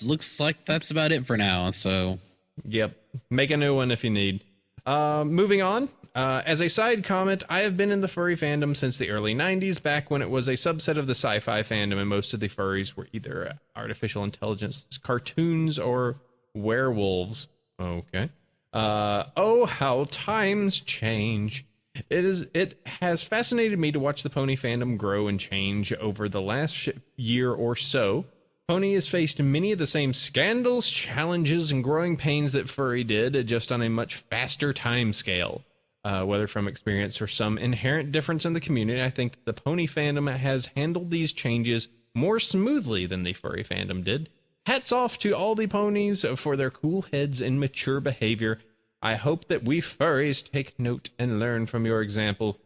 looks like that's about it for now. So, yep, make a new one if you need. Moving on. As a side comment, I have been in the furry fandom since the early 90s, back when it was a subset of the sci-fi fandom, and most of the furries were either artificial intelligence cartoons or werewolves. Okay. Oh, how times change. It has fascinated me to watch the pony fandom grow and change over the last year or so. Pony has faced many of the same scandals, challenges, and growing pains that furry did, just on a much faster time scale. Whether from experience or some inherent difference in the community, I think that the pony fandom has handled these changes more smoothly than the furry fandom did. Hats off to all the ponies for their cool heads and mature behavior. I hope that we furries take note and learn from your example.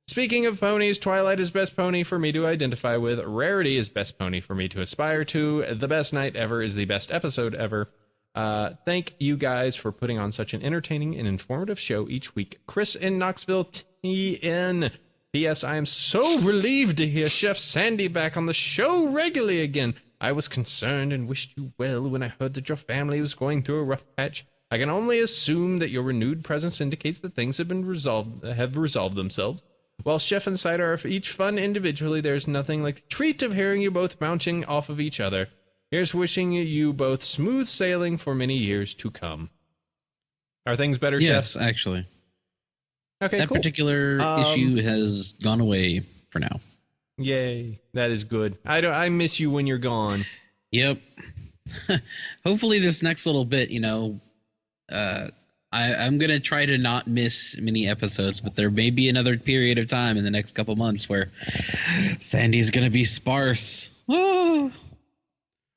Speaking of ponies, Twilight is best pony for me to identify with. Rarity is best pony for me to aspire to. The best night ever is the best episode ever. Thank you guys for putting on such an entertaining and informative show each week. Chris in Knoxville, TN. P.S. I am so relieved to hear Chef Sandy back on the show regularly again. I was concerned and wished you well when I heard that your family was going through a rough patch. I can only assume that your renewed presence indicates that things have resolved themselves. While Chef and Cider are each fun individually, there's nothing like the treat of hearing you both bouncing off of each other. Here's wishing you both smooth sailing for many years to come. Are things better, Chef? Yes, actually. Okay, that cool. particular issue has gone away for now. Yay, that is good. I miss you when you're gone. Yep. Hopefully this next little bit, I'm going to try to not miss many episodes, but there may be another period of time in the next couple months where Sandy's going to be sparse. Oh.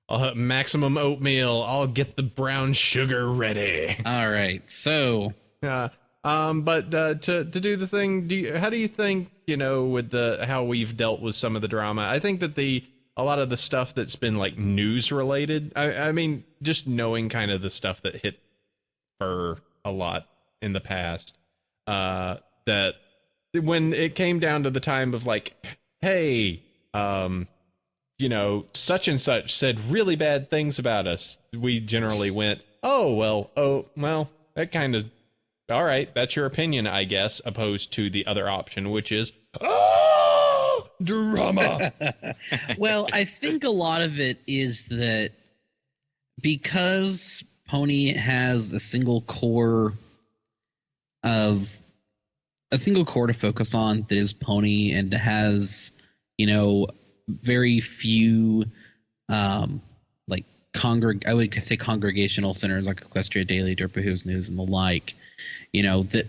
I'll have maximum oatmeal. I'll get the brown sugar ready. All right. So, but to do the thing, how do you think, with how we've dealt with some of the drama? I think that a lot of the stuff that's been like news related, I mean, just knowing kind of the stuff that hit her a lot in the past, that when it came down to the time of like, hey, such and such said really bad things about us, we generally went, oh, well, that kind of, all right, that's your opinion, I guess, opposed to the other option, which is, oh, drama. Well, I think a lot of it is that because Pony has a single core to focus on that is Pony, and has, very few I would say congregational centers like Equestria Daily, Derpa Who's News, and the like, that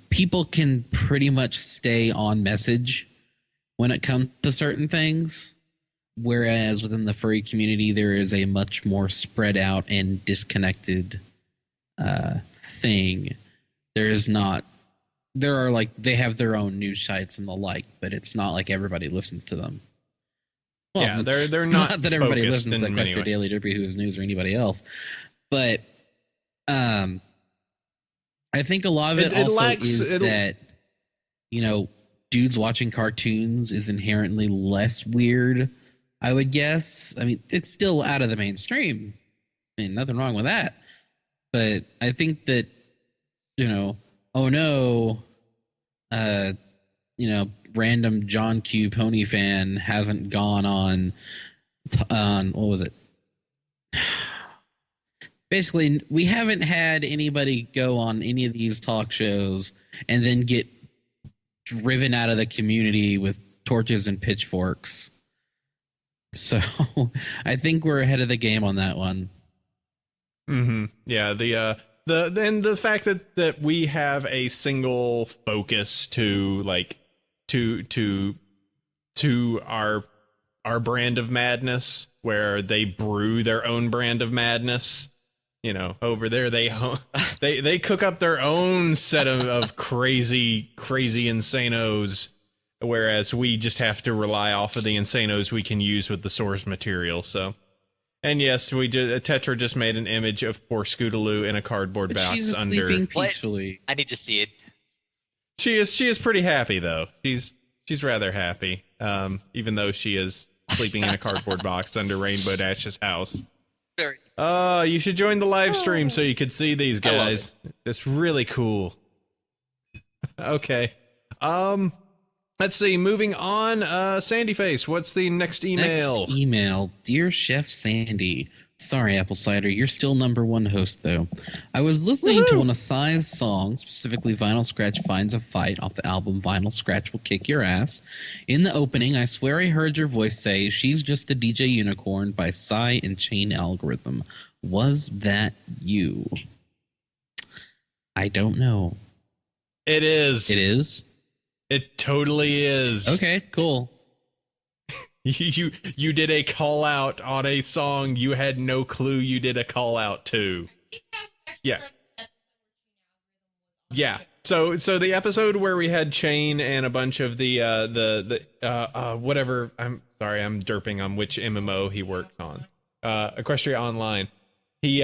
people can pretty much stay on message when it comes to certain things. Whereas within the furry community, there is a much more spread out and disconnected thing. They have their own news sites and the like, but it's not like everybody listens to them. Well, yeah, they're not that everybody listens to Equestria anyway. Daily, Derpy Who's News, or anybody else. But I think a lot of it also is that, dudes watching cartoons is inherently less weird, I would guess. I mean, it's still out of the mainstream. I mean, nothing wrong with that. But I think that, oh no, random John Q Pony fan hasn't gone on what was it? Basically, we haven't had anybody go on any of these talk shows and then get driven out of the community with torches and pitchforks. So I think we're ahead of the game on that one. Mm-hmm. Yeah, the fact that we have a single focus to our brand of madness, where they brew their own brand of madness. Over there they cook up their own set of crazy insanos, whereas we just have to rely off of the insanos we can use with the source material. So, and yes, Tetra just made an image of poor Scootaloo in a cardboard box she's under. Sleeping peacefully. I need to see it. She is pretty happy though. She's rather happy, even though she is sleeping in a cardboard box under Rainbow Dash's house. Very. You should join the live stream so you could see these guys. It's really cool. Okay. Let's see. Moving on. Sandyface, what's the next email? Next email. Dear Chef Sandy. Sorry, Apple Cider. You're still number one host, though. I was listening to one of Psy's songs, specifically Vinyl Scratch Finds a Fight off the album Vinyl Scratch Will Kick Your Ass. In the opening, I swear I heard your voice say, "She's Just a DJ Unicorn" by Psy and Chain Algorithm. Was that you? I don't know. It is. It is? It totally is. Okay, cool. You did a call out on a song you had no clue you did a call out to. Yeah. Yeah. So the episode where we had Chain and a bunch of the whatever, I'm sorry, I'm derping on which MMO he worked on. Equestria Online. We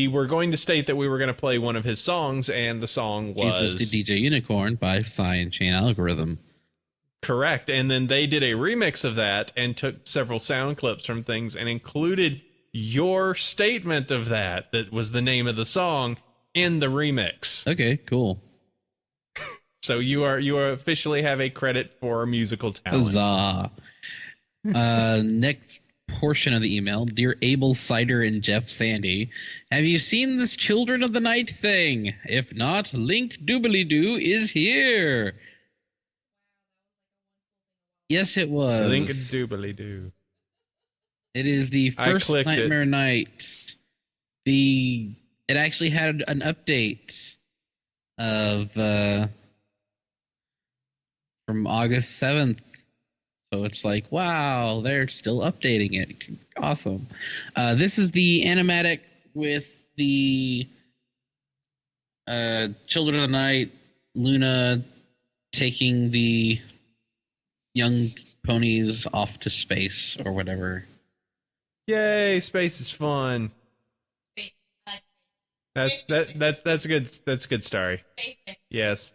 were going to state that we were going to play one of his songs, and the song was Jesus the DJ Unicorn by Psy and Chain Algorithm. Correct. And then they did a remix of that and took several sound clips from things and included your statement of that was the name of the song in the remix. Okay, cool. So you officially have a credit for musical talent. Huzzah. Next portion of the email. Dear Abel, Cider, and Jeff Sandy, have you seen this Children of the Night thing? If not, Link Doobly-Doo is here. Yes, it was. Link Doobly-Doo. It is the first Nightmare Night. The it actually had an update of from August 7th. So it's like, wow, they're still updating it. Awesome. This is the animatic with the Children of the Night, Luna taking the young ponies off to space or whatever. Yay, space is fun. Space. I like That's a good story. space. Yes.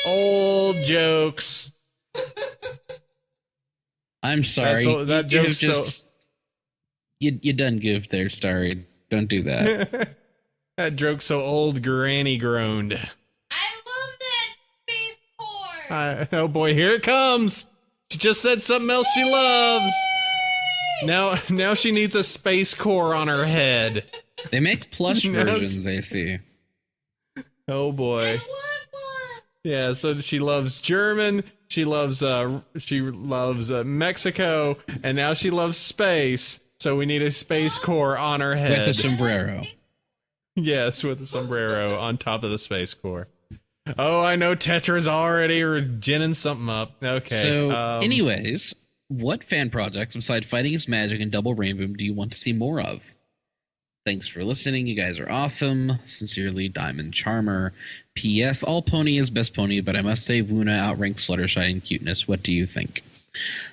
Old jokes. I'm sorry. That joke's so. You done goofed there, sorry. Don't do that. That joke's so old. Granny groaned. I love that space core. Oh boy, here it comes. She just said something else she loves. Now she needs a space core on her head. They make plush versions, I see. Oh boy. I want one. Yeah, so she loves German, she loves Mexico, and now she loves space. So we need a space core on her head. With a sombrero. Yes, with a sombrero on top of the space core. Oh, I know Tetra's already ginning something up. Okay. So, anyways, what fan projects besides Fighting is Magic and Double Rainboom do you want to see more of? Thanks for listening. You guys are awesome. Sincerely, Diamond Charmer. P.S. All pony is best pony, but I must say Wuna outranks Fluttershy in cuteness. What do you think?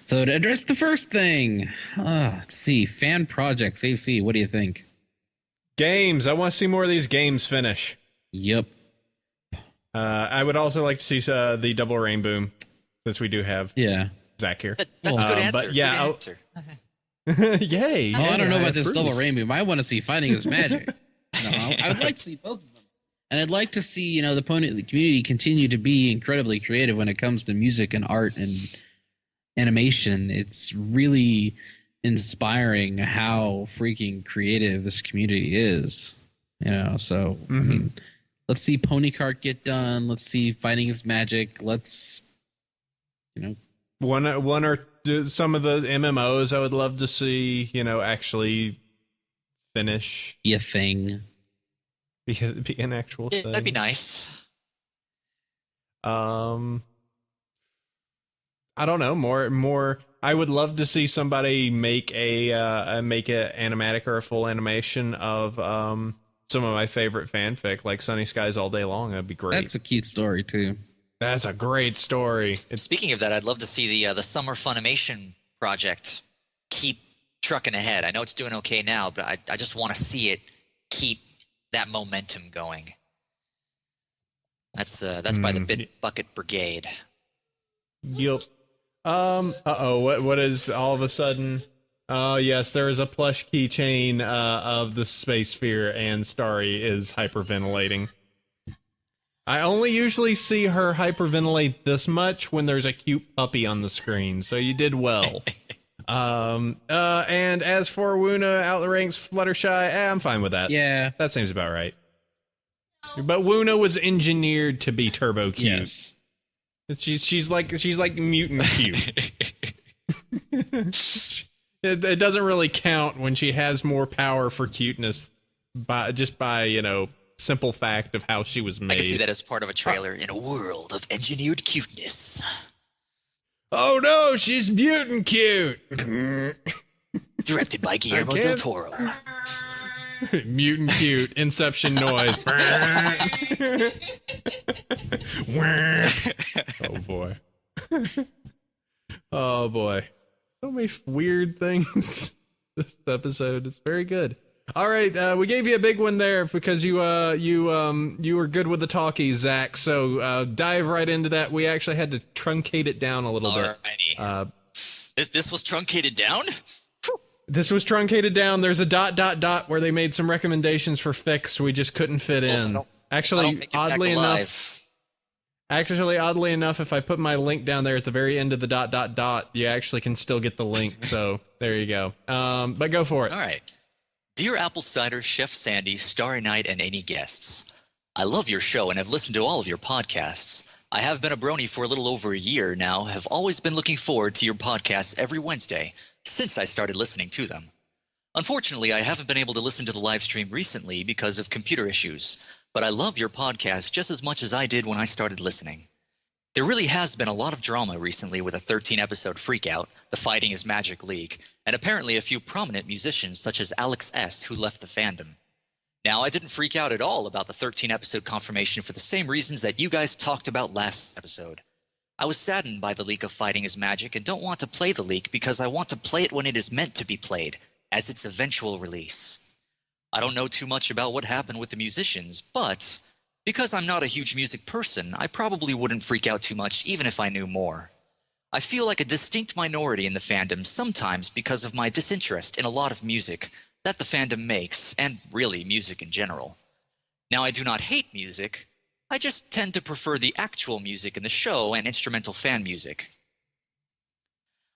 So to address the first thing, let's see. Fan projects. AC, what do you think? Games. I want to see more of these games finish. Yep. I would also like to see the Double Rainboom, since we do have Zach here. That's a good answer. But yeah, good answer. Yay. Oh, I don't know about this approve. Double Rainboom. I want to see Fighting is Magic. No, I would like to see both of them. And I'd like to see, the community continue to be incredibly creative when it comes to music and art and animation. It's really inspiring how freaking creative this community is. So I mean, let's see Pony Cart get done. Let's see Fighting is Magic. Let's one or some of the MMOs I would love to see, actually finish. be a thing. Be an actual thing. That'd be nice. I don't know. More. I would love to see somebody make a animatic or a full animation of some of my favorite fanfic, like Sunny Skies All Day Long. That'd be great. That's a cute story too. That's a great story. Speaking of that, I'd love to see the Summer Funimation project keep trucking ahead. I know it's doing okay now, but I just want to see it keep that momentum going. That's by the Bit Bucket Brigade. Yup. What is all of a sudden? Oh, yes, there is a plush keychain of the Space Sphere, and Starry is hyperventilating. I only usually see her hyperventilate this much when there's a cute puppy on the screen, so you did well. And as for Wuna outranks Fluttershy, I'm fine with that. Yeah. That seems about right. But Wuna was engineered to be turbo cute. Yes. She's like mutant cute. It doesn't really count when she has more power for cuteness by simple fact of how she was made. I can see that as part of a trailer in a world of engineered cuteness. Oh no, she's mutant cute. Directed by Guillermo del Toro. Mutant cute. Inception noise. Oh boy. Oh boy. So many weird things this episode. It's very good. All right, we gave you a big one there because you were good with the talkies, Zach. So dive right into that. We actually had to truncate it down a little bit. This was truncated down? This was truncated down. There's a ... where they made some recommendations for fics we just couldn't fit in. Actually, oddly enough, if I put my link down there at the very end of the ... you actually can still get the link. So there you go. But go for it. All right. Dear Apple Cider, Chef Sandy, Starry Night, and any guests, I love your show and have listened to all of your podcasts. I have been a brony for a little over a year now, have always been looking forward to your podcasts every Wednesday since I started listening to them. Unfortunately, I haven't been able to listen to the live stream recently because of computer issues, but I love your podcast just as much as I did when I started listening. There really has been a lot of drama recently with a 13-episode freakout, the Fighting is Magic leak, and apparently a few prominent musicians such as Alex S. who left the fandom. Now, I didn't freak out at all about the 13-episode confirmation for the same reasons that you guys talked about last episode. I was saddened by the leak of Fighting is Magic and don't want to play the leak because I want to play it when it is meant to be played, as its eventual release. I don't know too much about what happened with the musicians, but because I'm not a huge music person, I probably wouldn't freak out too much even if I knew more. I feel like a distinct minority in the fandom sometimes because of my disinterest in a lot of music that the fandom makes, and really music in general. Now, I do not hate music, I just tend to prefer the actual music in the show and instrumental fan music.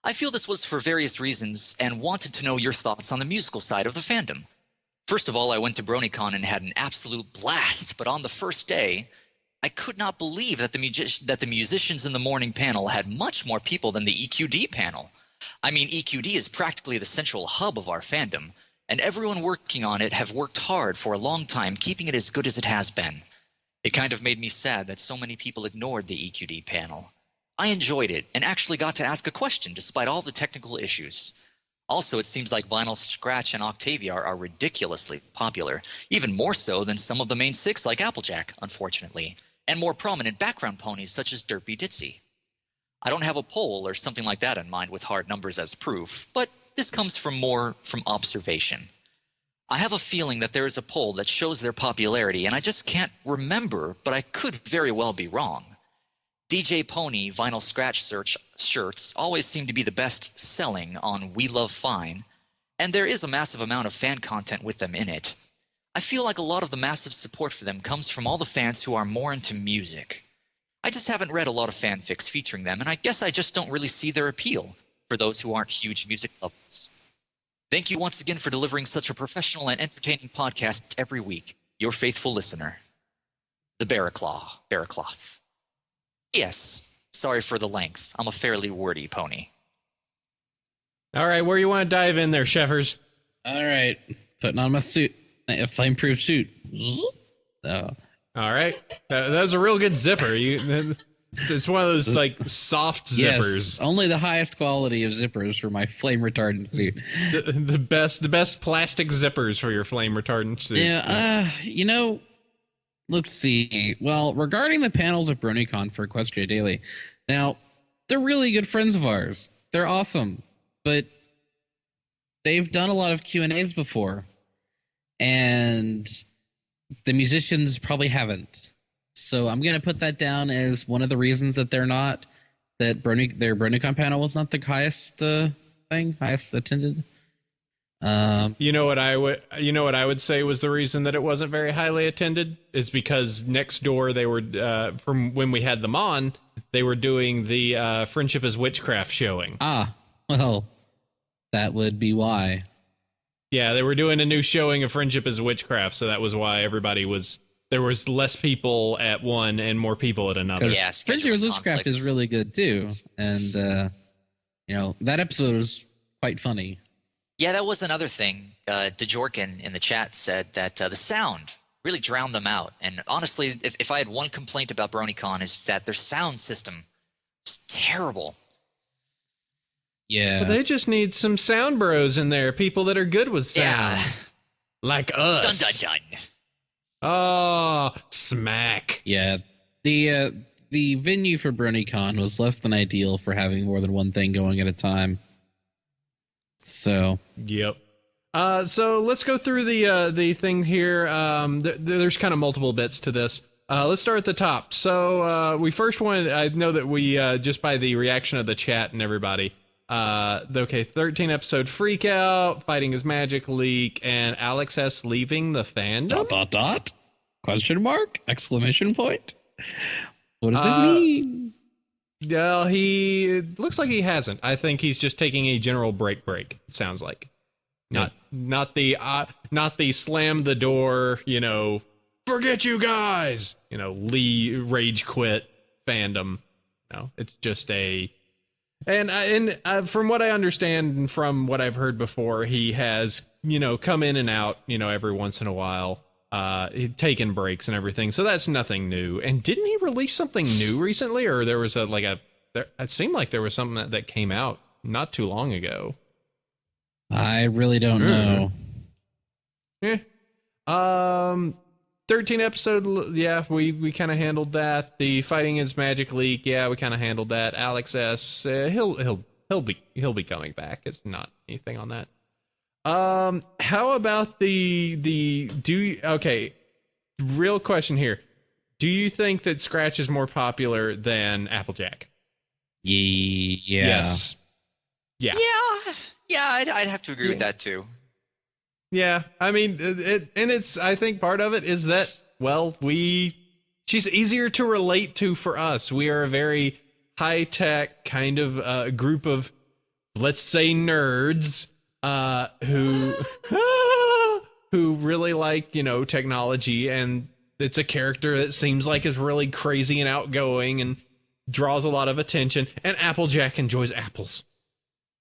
I feel this was for various reasons and wanted to know your thoughts on the musical side of the fandom. First of all, I went to BronyCon and had an absolute blast, but on the first day, I could not believe that the musicians in the morning panel had much more people than the EQD panel. I mean, EQD is practically the central hub of our fandom, and everyone working on it have worked hard for a long time, keeping it as good as it has been. It kind of made me sad that so many people ignored the EQD panel. I enjoyed it and actually got to ask a question despite all the technical issues. Also, it seems like Vinyl Scratch and Octavia are ridiculously popular, even more so than some of the main six like Applejack, unfortunately, and more prominent background ponies such as Derpy Ditsy. I don't have a poll or something like that in mind with hard numbers as proof, but this comes from observation. I have a feeling that there is a poll that shows their popularity, and I just can't remember, but I could very well be wrong. DJ Pony Vinyl Scratch shirts always seem to be the best selling on We Love Fine, and there is a massive amount of fan content with them in it. I feel like a lot of the massive support for them comes from all the fans who are more into music. I just haven't read a lot of fanfics featuring them, and I guess I just don't really see their appeal for those who aren't huge music lovers. Thank you once again for delivering such a professional and entertaining podcast every week. Your faithful listener, the Bearcloth. Yes, sorry for the length. I'm a fairly wordy pony. All right, where you want to dive in there, Sheffers? All right, putting on my suit, a flame-proof suit. Oh. All right, that was a real good zipper. It's one of those like soft zippers. Yes, only the highest quality of zippers for my flame retardant suit. The best plastic zippers for your flame retardant suit. Yeah, let's see. Well, regarding the panels at BronyCon for Equestria Daily, now they're really good friends of ours. They're awesome, but they've done a lot of Q&As before, and the musicians probably haven't. So I'm going to put that down as one of the reasons that their BronyCon panel was not the highest highest attended. You know what I would say was the reason that it wasn't very highly attended is because next door they were from when we had them on, they were doing the Friendship is Witchcraft showing. Ah, well, that would be why. Yeah, they were doing a new showing of Friendship is Witchcraft, so that was why there was less people at one and more people at another. Yeah, Friendship is Witchcraft is really good too, and that episode was quite funny. Yeah, that was another thing. DeJorkin in the chat said that the sound really drowned them out. And honestly, if I had one complaint about BronyCon, is that their sound system was terrible. Yeah. Well, they just need some sound bros in there, people that are good with sound. Yeah. Like us. Dun dun dun. Oh, smack. Yeah. The venue for BronyCon was less than ideal for having more than one thing going at a time. So. Yep. So let's go through the thing here. There's kind of multiple bits to this. Let's start at the top. So we first wanted, I know that we just by the reaction of the chat and everybody. 13 episode freak out, Fighting is Magic leak, and Alex S leaving the fandom. ... Question mark? Exclamation point? What does it mean? Well, it looks like he hasn't. I think he's just taking a general break. It sounds like not the slam the door, forget you guys, Lee rage quit fandom. No, it's just And from what I understand and from what I've heard before, he has, come in and out, every once in a while, taking breaks and everything. So that's nothing new. And didn't he release something new recently? Or there was it seemed like there was something that came out not too long ago. I really don't know. Yeah. 13 episode. Yeah, we kind of handled that. The fighting is magic leak. Yeah, we kind of handled that. Alex S. He'll be coming back. It's not anything on that. How about okay, real question here. Do you think that Scratch is more popular than Applejack? Yeah. Yes. Yeah. Yeah, I'd have to agree with that too. Yeah, I mean, I think part of it is that, well, she's easier to relate to for us. We are a very high-tech kind of group of, let's say, nerds who really like, technology, and it's a character that seems like is really crazy and outgoing and draws a lot of attention, and Applejack enjoys apples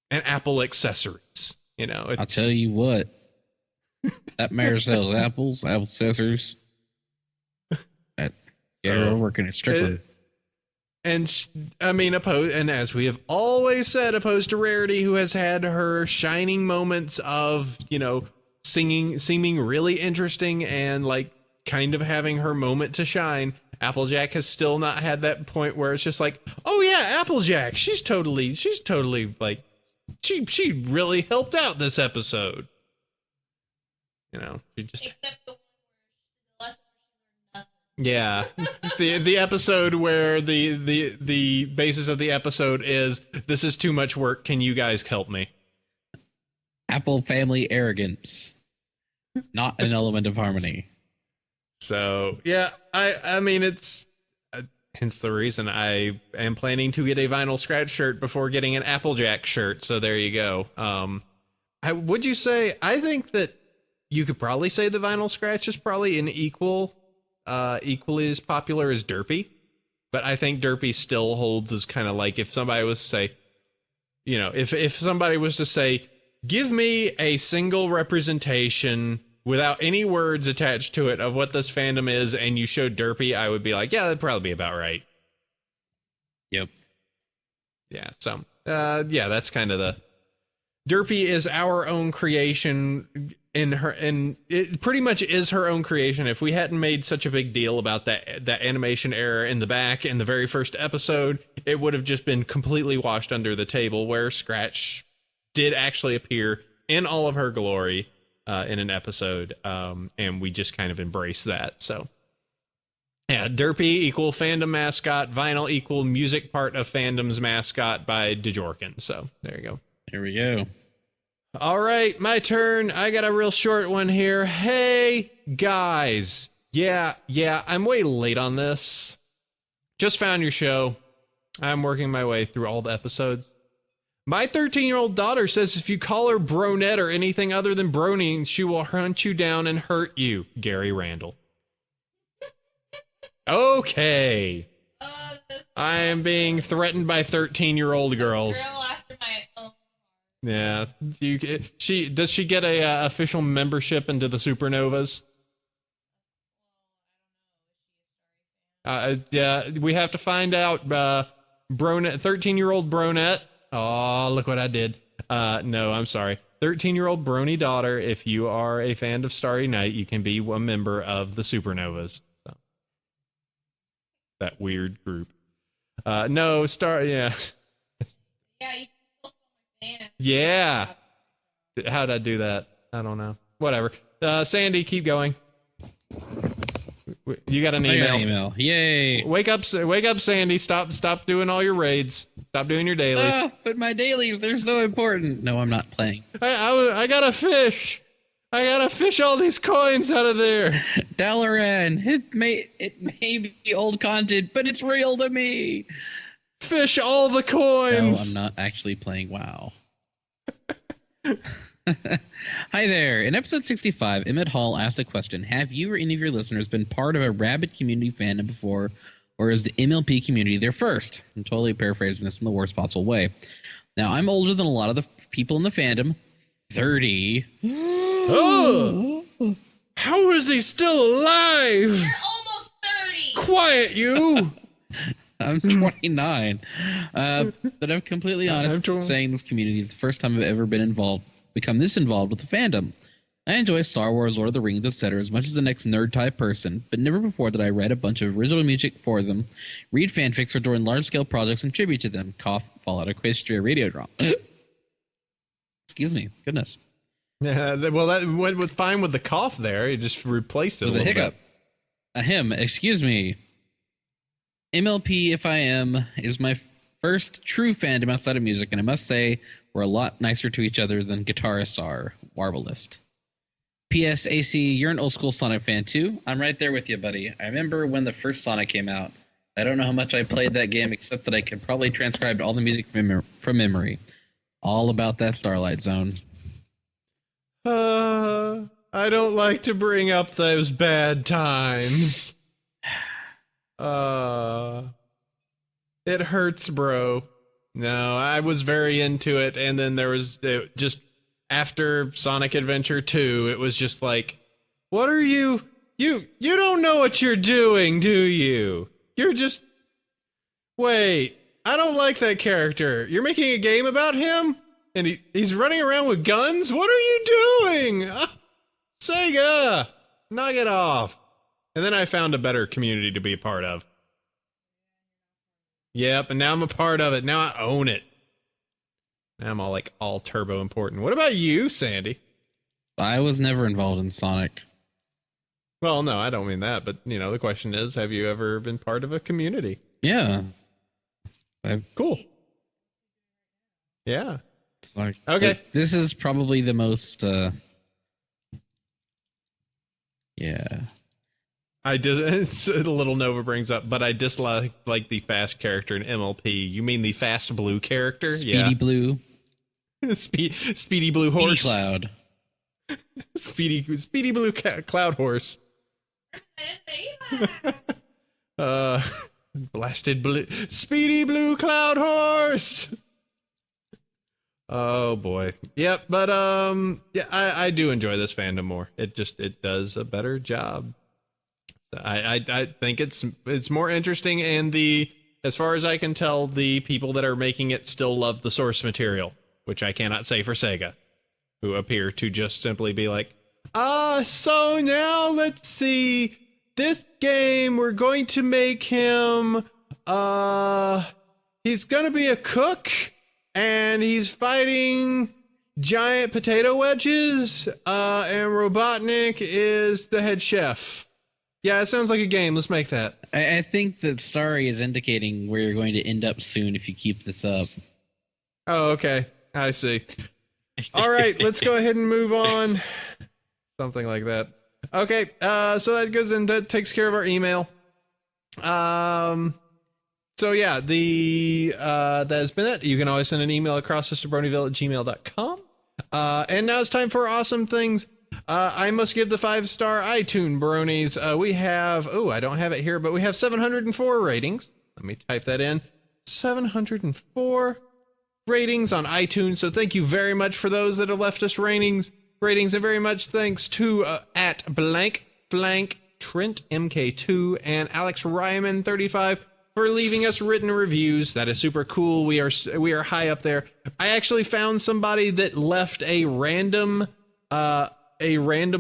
and Apple accessories. I'll tell you what. That mayor sells apples, apple accessories. We're working at Strickland. And as we have always said, opposed to Rarity, who has had her shining moments of, seeming really interesting and like kind of having her moment to shine, Applejack has still not had that point where it's just like, oh yeah, Applejack, she's totally like, she really helped out this episode. She just. Except the one where less nothing. Yeah, the episode where the basis of the episode is, this is too much work. Can you guys help me? Apple family arrogance, not an element of harmony. So yeah, I mean it's hence the reason I am planning to get a vinyl Scratch shirt before getting an Applejack shirt. So there you go. Would you say? I think that you could probably say the vinyl Scratch is probably an equally as popular as Derpy, but I think Derpy still holds as kind of like, if somebody was to say, if somebody was to say, give me a single representation without any words attached to it of what this fandom is, and you showed Derpy, I would be like, yeah, that'd probably be about right. Yep. Yeah. So, that's kind of the Derpy is our own creation. And it pretty much is her own creation. If we hadn't made such a big deal about that animation error in the back in the very first episode, it would have just been completely washed under the table, where Scratch did actually appear in all of her glory in an episode, and we just kind of embrace that. So yeah, Derpy equal fandom mascot, vinyl equal music part of fandom's mascot by DeJorkin. So there you go. Here we go. All right, my turn. I got a real short one here. Hey, guys. Yeah, I'm way late on this. Just found your show. I'm working my way through all the episodes. My 13-year-old daughter says if you call her Bronette or anything other than Brony, she will hunt you down and hurt you. Gary Randall. Okay. I am being threatened by 13-year-old girls. Girl after my own. Yeah, does she get a official membership into the Supernovas? Yeah, we have to find out. Bronette, 13-year-old Bronette. Oh, look what I did. No, I'm sorry. 13-year-old Brony daughter. If you are a fan of Starry Night, you can be a member of the Supernovas. So, that weird group. No, yeah. Yeah, you can fan. Yeah. How'd I do that? I don't know. Whatever. Sandy, keep going. You got an email. I got an email. Yay. Wake up, Sandy. Stop doing all your raids. Stop doing your dailies. But my dailies, they're so important. No, I'm not playing. I got to fish. I got to fish all these coins out of there. Dalaran, it may be old content, but it's real to me. Fish all the coins. No, I'm not actually playing WoW. Hi there. In episode 65, Emmett Hall asked a question. Have you or any of your listeners been part of a rabid community fandom before, or is the MLP community their first? I'm totally paraphrasing this in the worst possible way. Now, I'm older than a lot of the people in the fandom, 30. Oh, how is he still alive? You're almost 30. Quiet, you. I'm 29. But I'm completely honest saying this community is the first time I've ever become this involved with the fandom. I enjoy Star Wars, Lord of the Rings, etc. as much as the next nerd-type person, but never before did I write a bunch of original music for them, read fanfics, or join large-scale projects and tribute to them. Cough, Fallout Equestria radio drama. Excuse me. Goodness. Yeah, well, that went with fine with the cough there. You just replaced it with a hiccup. Bit. Ahem. Excuse me. MLP, if I am, is my first true fandom outside of music, and I must say we're a lot nicer to each other than guitarists are. Warblist. P.S. AC, you're an old school Sonic fan too. I'm right there with you, buddy. I remember when the first Sonic came out. I don't know how much I played that game, except that I could probably transcribe all the music from memory. All about that Starlight Zone. I don't like to bring up those bad times. It hurts, bro. No, I was very into it, and then there was just after Sonic Adventure 2, it was just like, what are you don't know what you're doing, do you? You're just, wait, I don't like that character. You're making a game about him? And he's running around with guns? What are you doing? Sega, knock it off. And then I found a better community to be a part of. Yep, and now I'm a part of it. Now I own it. Now I'm all turbo important. What about you, Sandy? I was never involved in Sonic. Well, no, I don't mean that. But, the question is, have you ever been part of a community? Yeah. Cool. Yeah. It's like, okay. This is probably the most, yeah. It's a little Nova brings up, but I dislike the fast character in MLP. You mean the fast blue character? Speedy Blue. Speedy Blue Horse. Speedy Cloud. Speedy Blue Cloud Horse. Blasted blue. Speedy Blue Cloud Horse. Oh boy. Yep, but yeah, I do enjoy this fandom more. It does a better job. I think it's more interesting, and as far as I can tell, the people that are making it still love the source material, which I cannot say for Sega, who appear to just simply be like, so now let's see, this game, we're going to make him, he's gonna be a cook, and he's fighting giant potato wedges, and Robotnik is the head chef. Yeah, it sounds like a game. Let's make that. I think that Starry is indicating where you're going to end up soon if you keep this up. Oh, okay. I see. All right, let's go ahead and move on. Something like that. Okay, so that goes in, that takes care of our email. So yeah, that has been it. You can always send an email across us to bronyville@gmail.com. And now it's time for awesome things. I must give the 5-star iTunes bronies. We have, I don't have it here, but we have 704 ratings. Let me type that in. 704 ratings on iTunes. So thank you very much for those that have left us ratings, and very much thanks to at blank Trent MK2 and Alex Ryman 35 for leaving us written reviews. That is super cool. We are high up there. I actually found somebody that left a random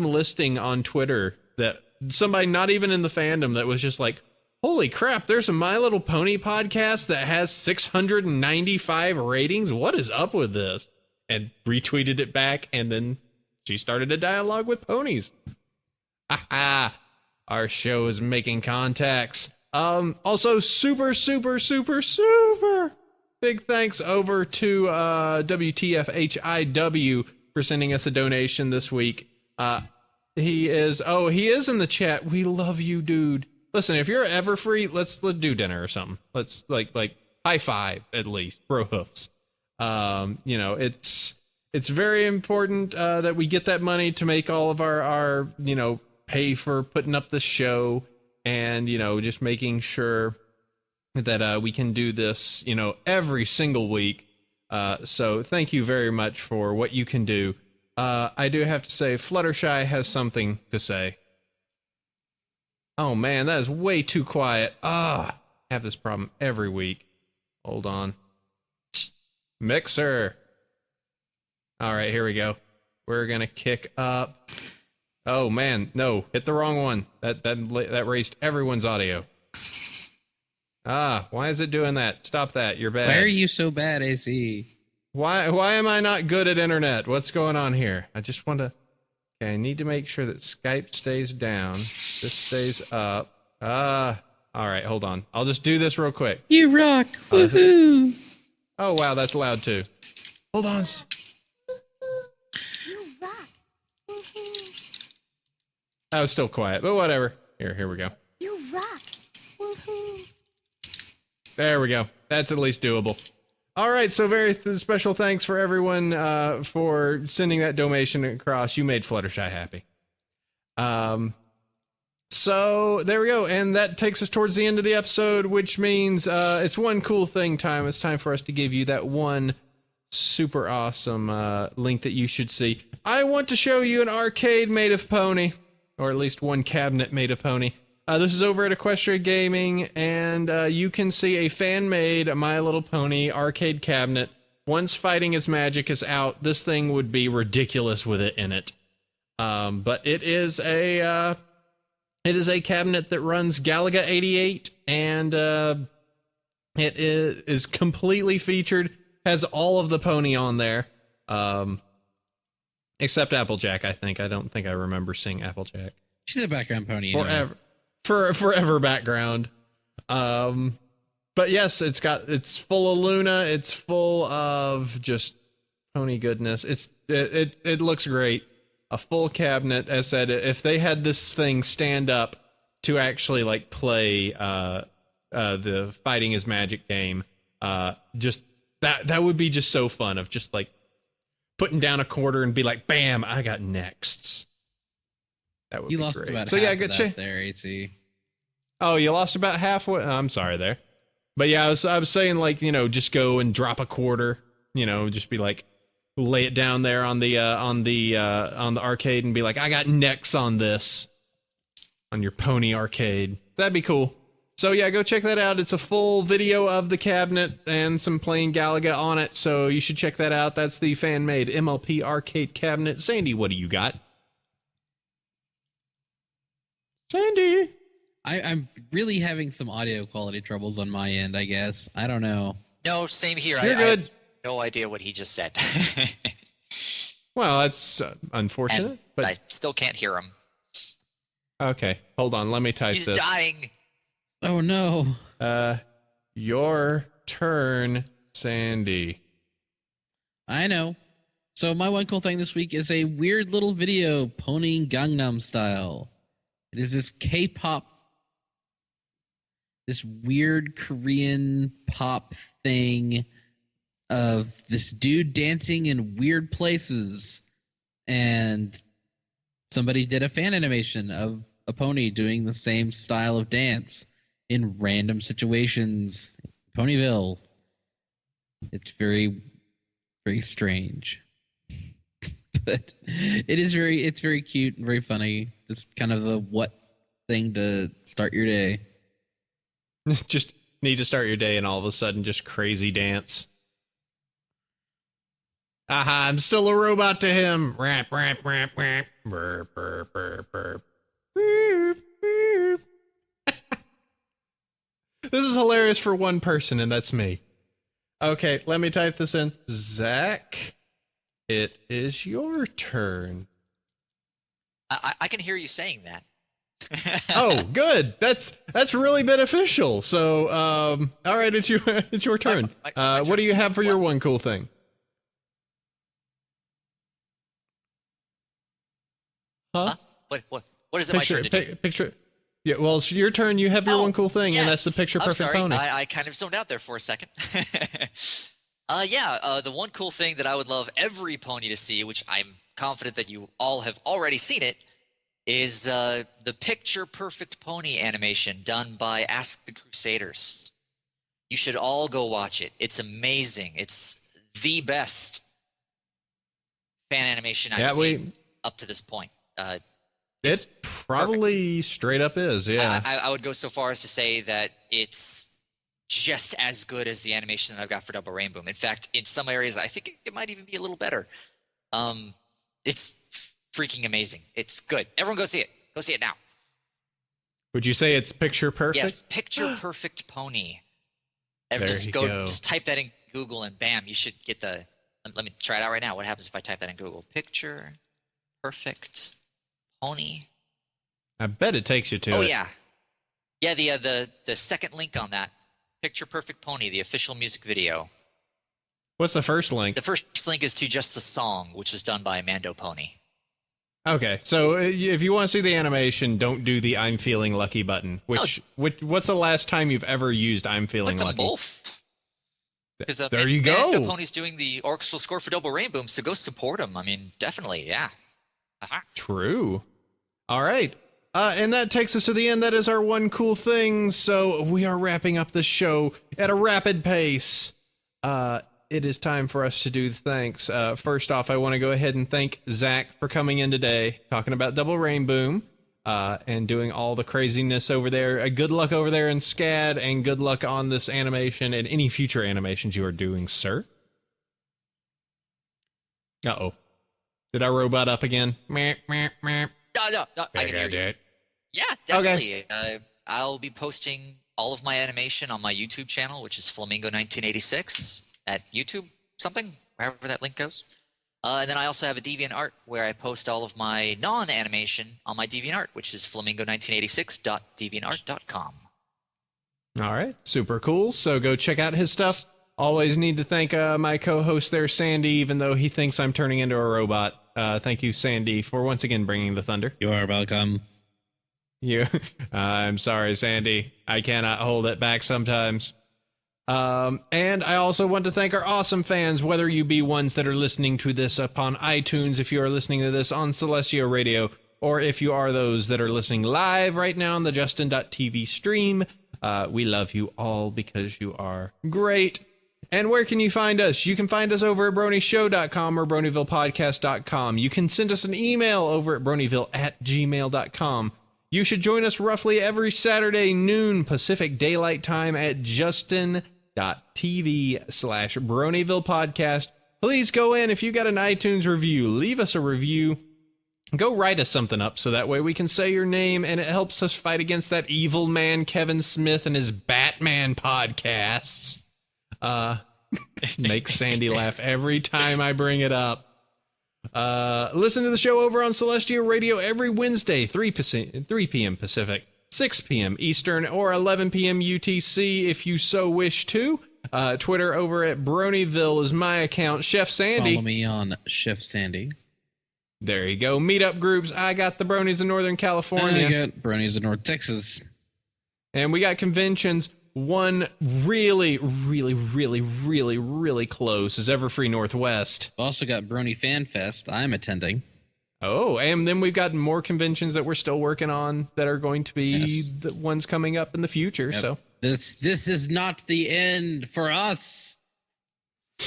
listing on Twitter, that somebody not even in the fandom, that was just like, holy crap, there's a My Little Pony podcast that has 695 ratings. What is up with this? And retweeted it back, and then she started a dialogue with ponies. Aha! Our show is making contacts. Also super big thanks over to WTFHIW for sending us a donation this week. He is in the chat. We love you, dude. Listen, if you're ever free, let's do dinner or something. Let's like high five at least, bro hoofs. It's very important that we get that money to make all of our pay for putting up the show, and just making sure that we can do this, every single week. So thank you very much for what you can do. I do have to say, Fluttershy has something to say. Oh man, that is way too quiet. I have this problem every week. Hold on. Mixer. All right, here we go. We're gonna kick up. Oh man, no, hit the wrong one. That raised everyone's audio. Why is it doing that? Stop that. You're bad. Why are you so bad, AC? Why am I not good at internet? What's going on here? I just want to... Okay, I need to make sure that Skype stays down. This stays up. All right, hold on. I'll just do this real quick. You rock. Woohoo. Oh, wow, that's loud too. Hold on. You rock. Woohoo. That was still quiet, but whatever. Here we go. You rock. Woohoo. There we go. That's at least doable. All right, so very special thanks for everyone for sending that donation across. You made Fluttershy happy. So there we go, and that takes us towards the end of the episode, which means it's one cool thing time. It's time for us to give you that one super awesome link that you should see. I want to show you an arcade made of pony, or at least one cabinet made of pony. This is over at Equestria Gaming, and you can see a fan-made My Little Pony arcade cabinet. Once Fighting is Magic is out, this thing would be ridiculous with it in it. But it is a cabinet that runs Galaga 88, and it is completely featured. Has all of the pony on there, except Applejack. I don't think I remember seeing Applejack. She's a background pony. Anyway. Forever background. But yes, it's full of Luna. It's full of just pony goodness. It looks great. A full cabinet. As said, if they had this thing stand up to actually like play the Fighting is Magic game, just that would be just so fun of just like putting down a quarter and be like, bam, I got nexts. That would you be lost great. about so half yeah, of good that there, AC. Oh, you lost about halfway. I'm sorry there, but yeah, I was saying like just go and drop a quarter. Just be like lay it down there on the arcade and be like, I got necks on this on your pony arcade. That'd be cool. So yeah, go check that out. It's a full video of the cabinet and some playing Galaga on it. So you should check that out. That's the fan-made MLP arcade cabinet. Sandy, what do you got? Sandy. I'm really having some audio quality troubles on my end, I guess. I don't know. No, same here. You're good. I have no idea what he just said. Well, that's unfortunate, but I still can't hear him. Okay, hold on. Let me type He's this. dying. Oh no. Your turn, Sandy. I know. So my one cool thing this week is a weird little video, Pony Gangnam Style. It is this K-pop, this weird Korean pop thing of this dude dancing in weird places. And somebody did a fan animation of a pony doing the same style of dance in random situations. Ponyville. It's very, very strange. But it's very cute and very funny. Just kind of the what thing to start your day. Just need to start your day and all of a sudden just crazy dance. Aha, I'm still a robot to him. Ramp, ramp, ramp, ramp. Burp, burp, burp, burp. Burp, burp. This is hilarious for one person, and that's me. Okay, let me type this in. Zach, it is your turn. I can hear you saying that. Oh, good. That's really beneficial. So, all right, it's your turn. My what do you have for your one cool thing? Huh? What is it my turn to do? Picture. Yeah, well, it's your turn. You have your one cool thing, and that's the picture perfect pony. I kind of zoned out there for a second. The one cool thing that I would love every pony to see, which I'm confident that you all have already seen it, is the picture perfect pony animation done by Ask the Crusaders. You should all go watch it. It's amazing. It's the best fan animation I've seen up to this point. It probably perfect. Straight up is, yeah. I would go so far as to say that it's just as good as the animation that I've got for Double Rainboom. In fact, in some areas, I think it might even be a little better. It's freaking amazing. It's good. Everyone go see it. Go see it now. Would you say it's picture perfect? Yes, picture perfect pony. Just type that in Google and bam, you should get the... Let me try it out right now. What happens if I type that in Google? Picture perfect pony. I bet it takes you to it. Oh, yeah. Yeah, the second link on that. Picture perfect pony, the official music video. What's the first link? The first link is to just the song, which was done by Mando Pony. Okay, so if you want to see the animation, don't do the "I'm feeling lucky" button. What's the last time you've ever used "I'm feeling lucky"? Both. There you go. Mando Pony's doing the orchestral score for Double Rainboom, so go support him. I mean, definitely, yeah. True. All right. And that takes us to the end. That is our one cool thing. So we are wrapping up the show at a rapid pace. It is time for us to do the thanks. First off, I want to go ahead and thank Zach for coming in today, talking about Double Rainboom, and doing all the craziness over there. Good luck over there in SCAD, and good luck on this animation and any future animations you are doing, sir. Uh-oh. Did I robot up again? No, I can hear you. Yeah, definitely. Okay. I'll be posting all of my animation on my YouTube channel, which is Flamingo1986 at YouTube something, wherever that link goes. And then I also have a DeviantArt where I post all of my non-animation on my DeviantArt, which is flamingo1986.deviantart.com. All right, super cool. So go check out his stuff. Always need to thank my co-host there, Sandy, even though he thinks I'm turning into a robot. Thank you, Sandy, for once again bringing the thunder. You are welcome. I'm sorry, Sandy. I cannot hold it back sometimes. And I also want to thank our awesome fans, whether you be ones that are listening to this upon iTunes, if you are listening to this on Celestia Radio, or if you are those that are listening live right now on the Justin.tv stream. We love you all because you are great. And where can you find us? You can find us over at BronyShow.com or BronyvillePodcast.com. You can send us an email over at Bronyville@gmail.com. You should join us roughly every Saturday noon Pacific Daylight Time at Justin.tv/Bronyville Podcast. Please go in. If you got an iTunes review, leave us a review. Go write us something up so that way we can say your name, and it helps us fight against that evil man Kevin Smith and his Batman podcasts. Makes Sandy laugh every time I bring it up. Listen to the show over on Celestia Radio every Wednesday, 3 p.m. Pacific, 6 p.m. Eastern, or 11 p.m. UTC if you so wish to. Twitter over at Bronyville is my account. Chef Sandy. Follow me on Chef Sandy. There you go. Meetup groups. I got the Bronies in Northern California. I got Bronies in North Texas. And we got conventions. One really, really, really, really, really close is Everfree Northwest. Also got Brony Fan Fest. I'm attending. Oh, and then we've got more conventions that we're still working on that are going to be the ones coming up in the future. Yep. So this is not the end for us.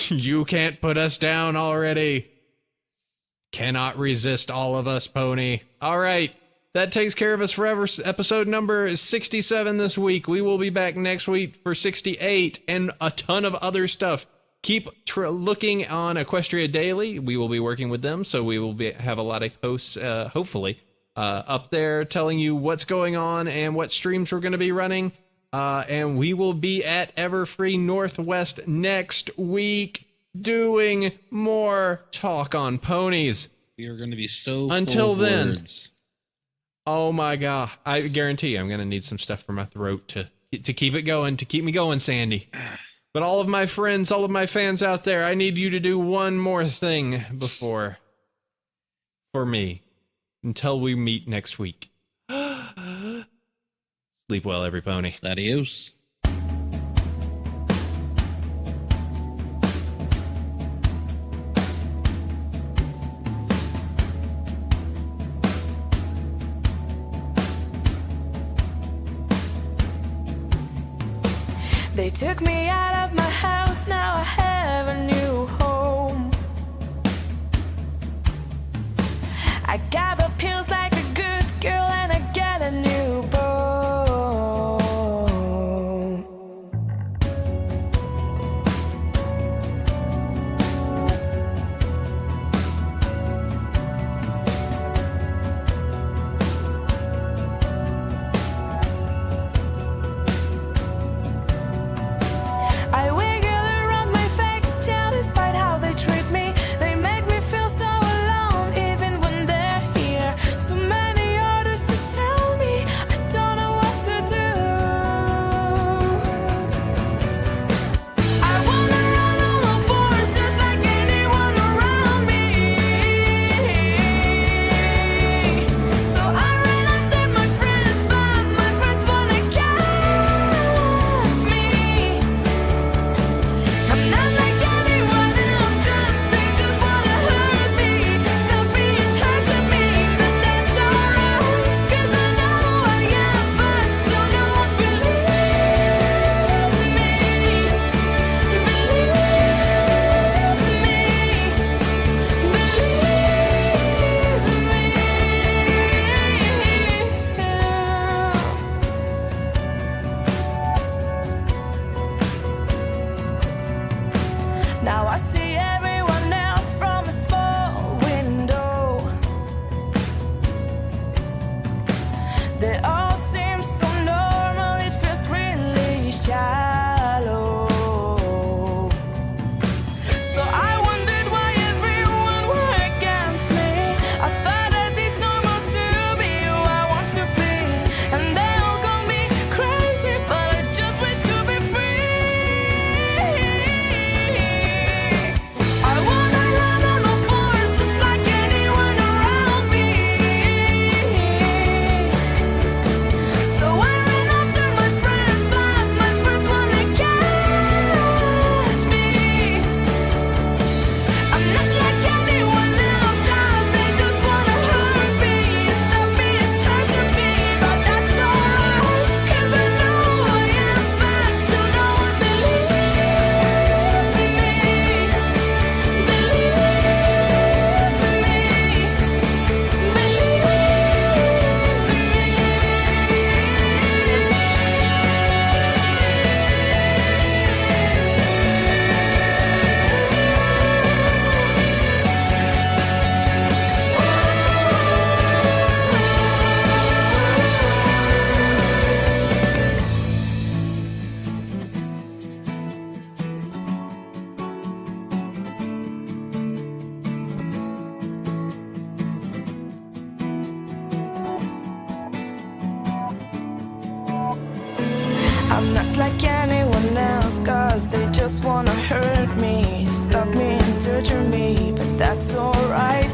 You can't put us down already. Cannot resist all of us, Pony. All right. That takes care of us forever. Episode number 67 this week. We will be back next week for 68 and a ton of other stuff. Keep looking on Equestria Daily. We will be working with them, so we will have a lot of posts, hopefully, up there telling you what's going on and what streams we're going to be running. And we will be at Everfree Northwest next week doing more talk on ponies. We are going to be so until full then. Words. Oh my God. I guarantee I'm going to need some stuff for my throat to keep it going, to keep me going, Sandy. But all of my friends, all of my fans out there, I need you to do one more thing for me until we meet next week. Sleep well, every pony. Adios. They took me out of my house, now I have a new home. I got the pills like a good girl and I got a new bone. I wiggle around my fake tail despite how they treat me. They make me feel so alone even when they're here. So many orders to tell me, I don't know what to do. I wanna run on all fours just like anyone around me. So I ran after my friends, but my friends wanna catch me. I'm not like anyone else, 'cause they just wanna hurt me. Stop being touching me, but that's alright, 'cause I know who I am, but still no one believes me. Now I see everyone else from a small window. They all seem so normal, it feels really shallow. So I wondered why everyone were against me. I thought that it's normal to be who I want to be, and they all call me crazy, but I just wish to be free. I wanna run on all fours just like anyone around me. So I ran after my friends, but my friends wanna catch me. I'm not like anyone else, 'cause they just wanna hurt me. Stop being touching me, but that's alright, 'cause I know who I am, but still no one believes in me. I'm not like anyone else, 'cause they just wanna hurt me. Stop me and torture me, but that's alright,